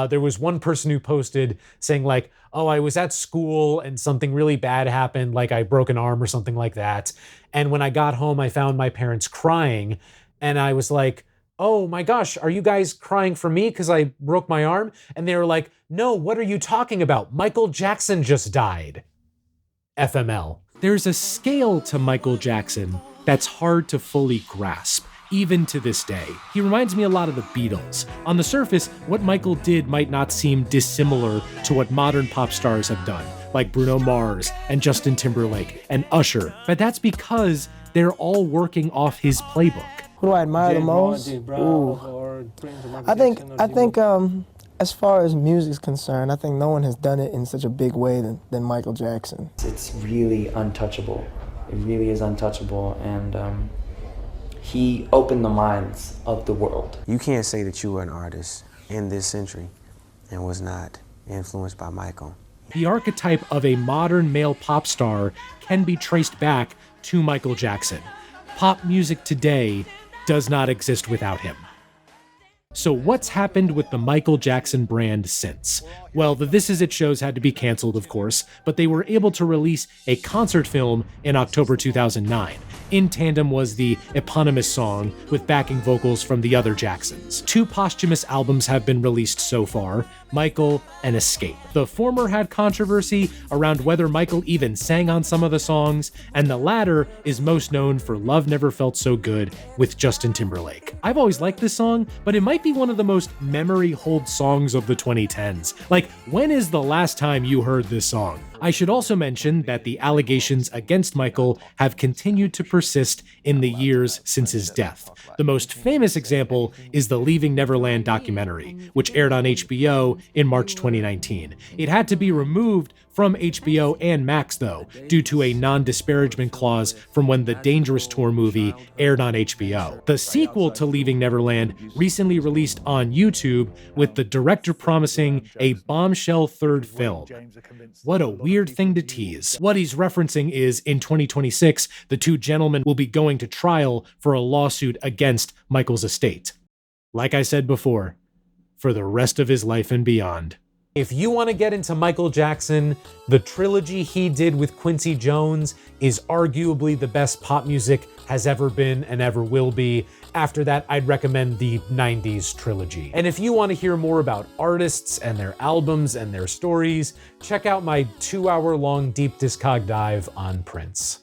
There was one person who posted saying like, oh, I was at school and something really bad happened, like I broke an arm or something like that. And when I got home, I found my parents crying. And I was like, oh my gosh, are you guys crying for me because I broke my arm? And they were like, no, what are you talking about? Michael Jackson just died. FML. There's a scale to Michael Jackson that's hard to fully grasp, even to this day. He reminds me a lot of the Beatles. On the surface, what Michael did might not seem dissimilar to what modern pop stars have done, like Bruno Mars and Justin Timberlake and Usher. But that's because they're all working off his playbook. Who do I admire the most? I think as far as music's concerned, I think no one has done it in such a big way than Michael Jackson. It's really untouchable. It really is untouchable, and he opened the minds of the world. You can't say that you were an artist in this century and was not influenced by Michael. The archetype of a modern male pop star can be traced back to Michael Jackson. Pop music today does not exist without him. So what's happened with the Michael Jackson brand since? Well, the This Is It shows had to be canceled, of course, but they were able to release a concert film in October 2009. In tandem was the eponymous song with backing vocals from the other Jacksons. 2 posthumous albums have been released so far, Michael and Escape. The former had controversy around whether Michael even sang on some of the songs, and the latter is most known for Love Never Felt So Good with Justin Timberlake. I've always liked this song, but it might be one of the most memory-hold songs of the 2010s. Like, when is the last time you heard this song? I should also mention that the allegations against Michael have continued to persist in the years since his death. The most famous example is the Leaving Neverland documentary, which aired on HBO in March 2019. It had to be removed from HBO and Max, though, due to a non-disparagement clause from when the Dangerous Tour movie aired on HBO. The sequel to Leaving Neverland recently released on YouTube, with the director promising a bombshell third film. What a weird thing to tease. What he's referencing is, in 2026, the two gentlemen will be going to trial for a lawsuit against Michael's estate. Like I said before, for the rest of his life and beyond. If you want to get into Michael Jackson, the trilogy he did with Quincy Jones is arguably the best pop music has ever been and ever will be. After that, I'd recommend the 90s trilogy. And if you want to hear more about artists and their albums and their stories, check out my 2-hour-long deep DISCOG dive on Prince.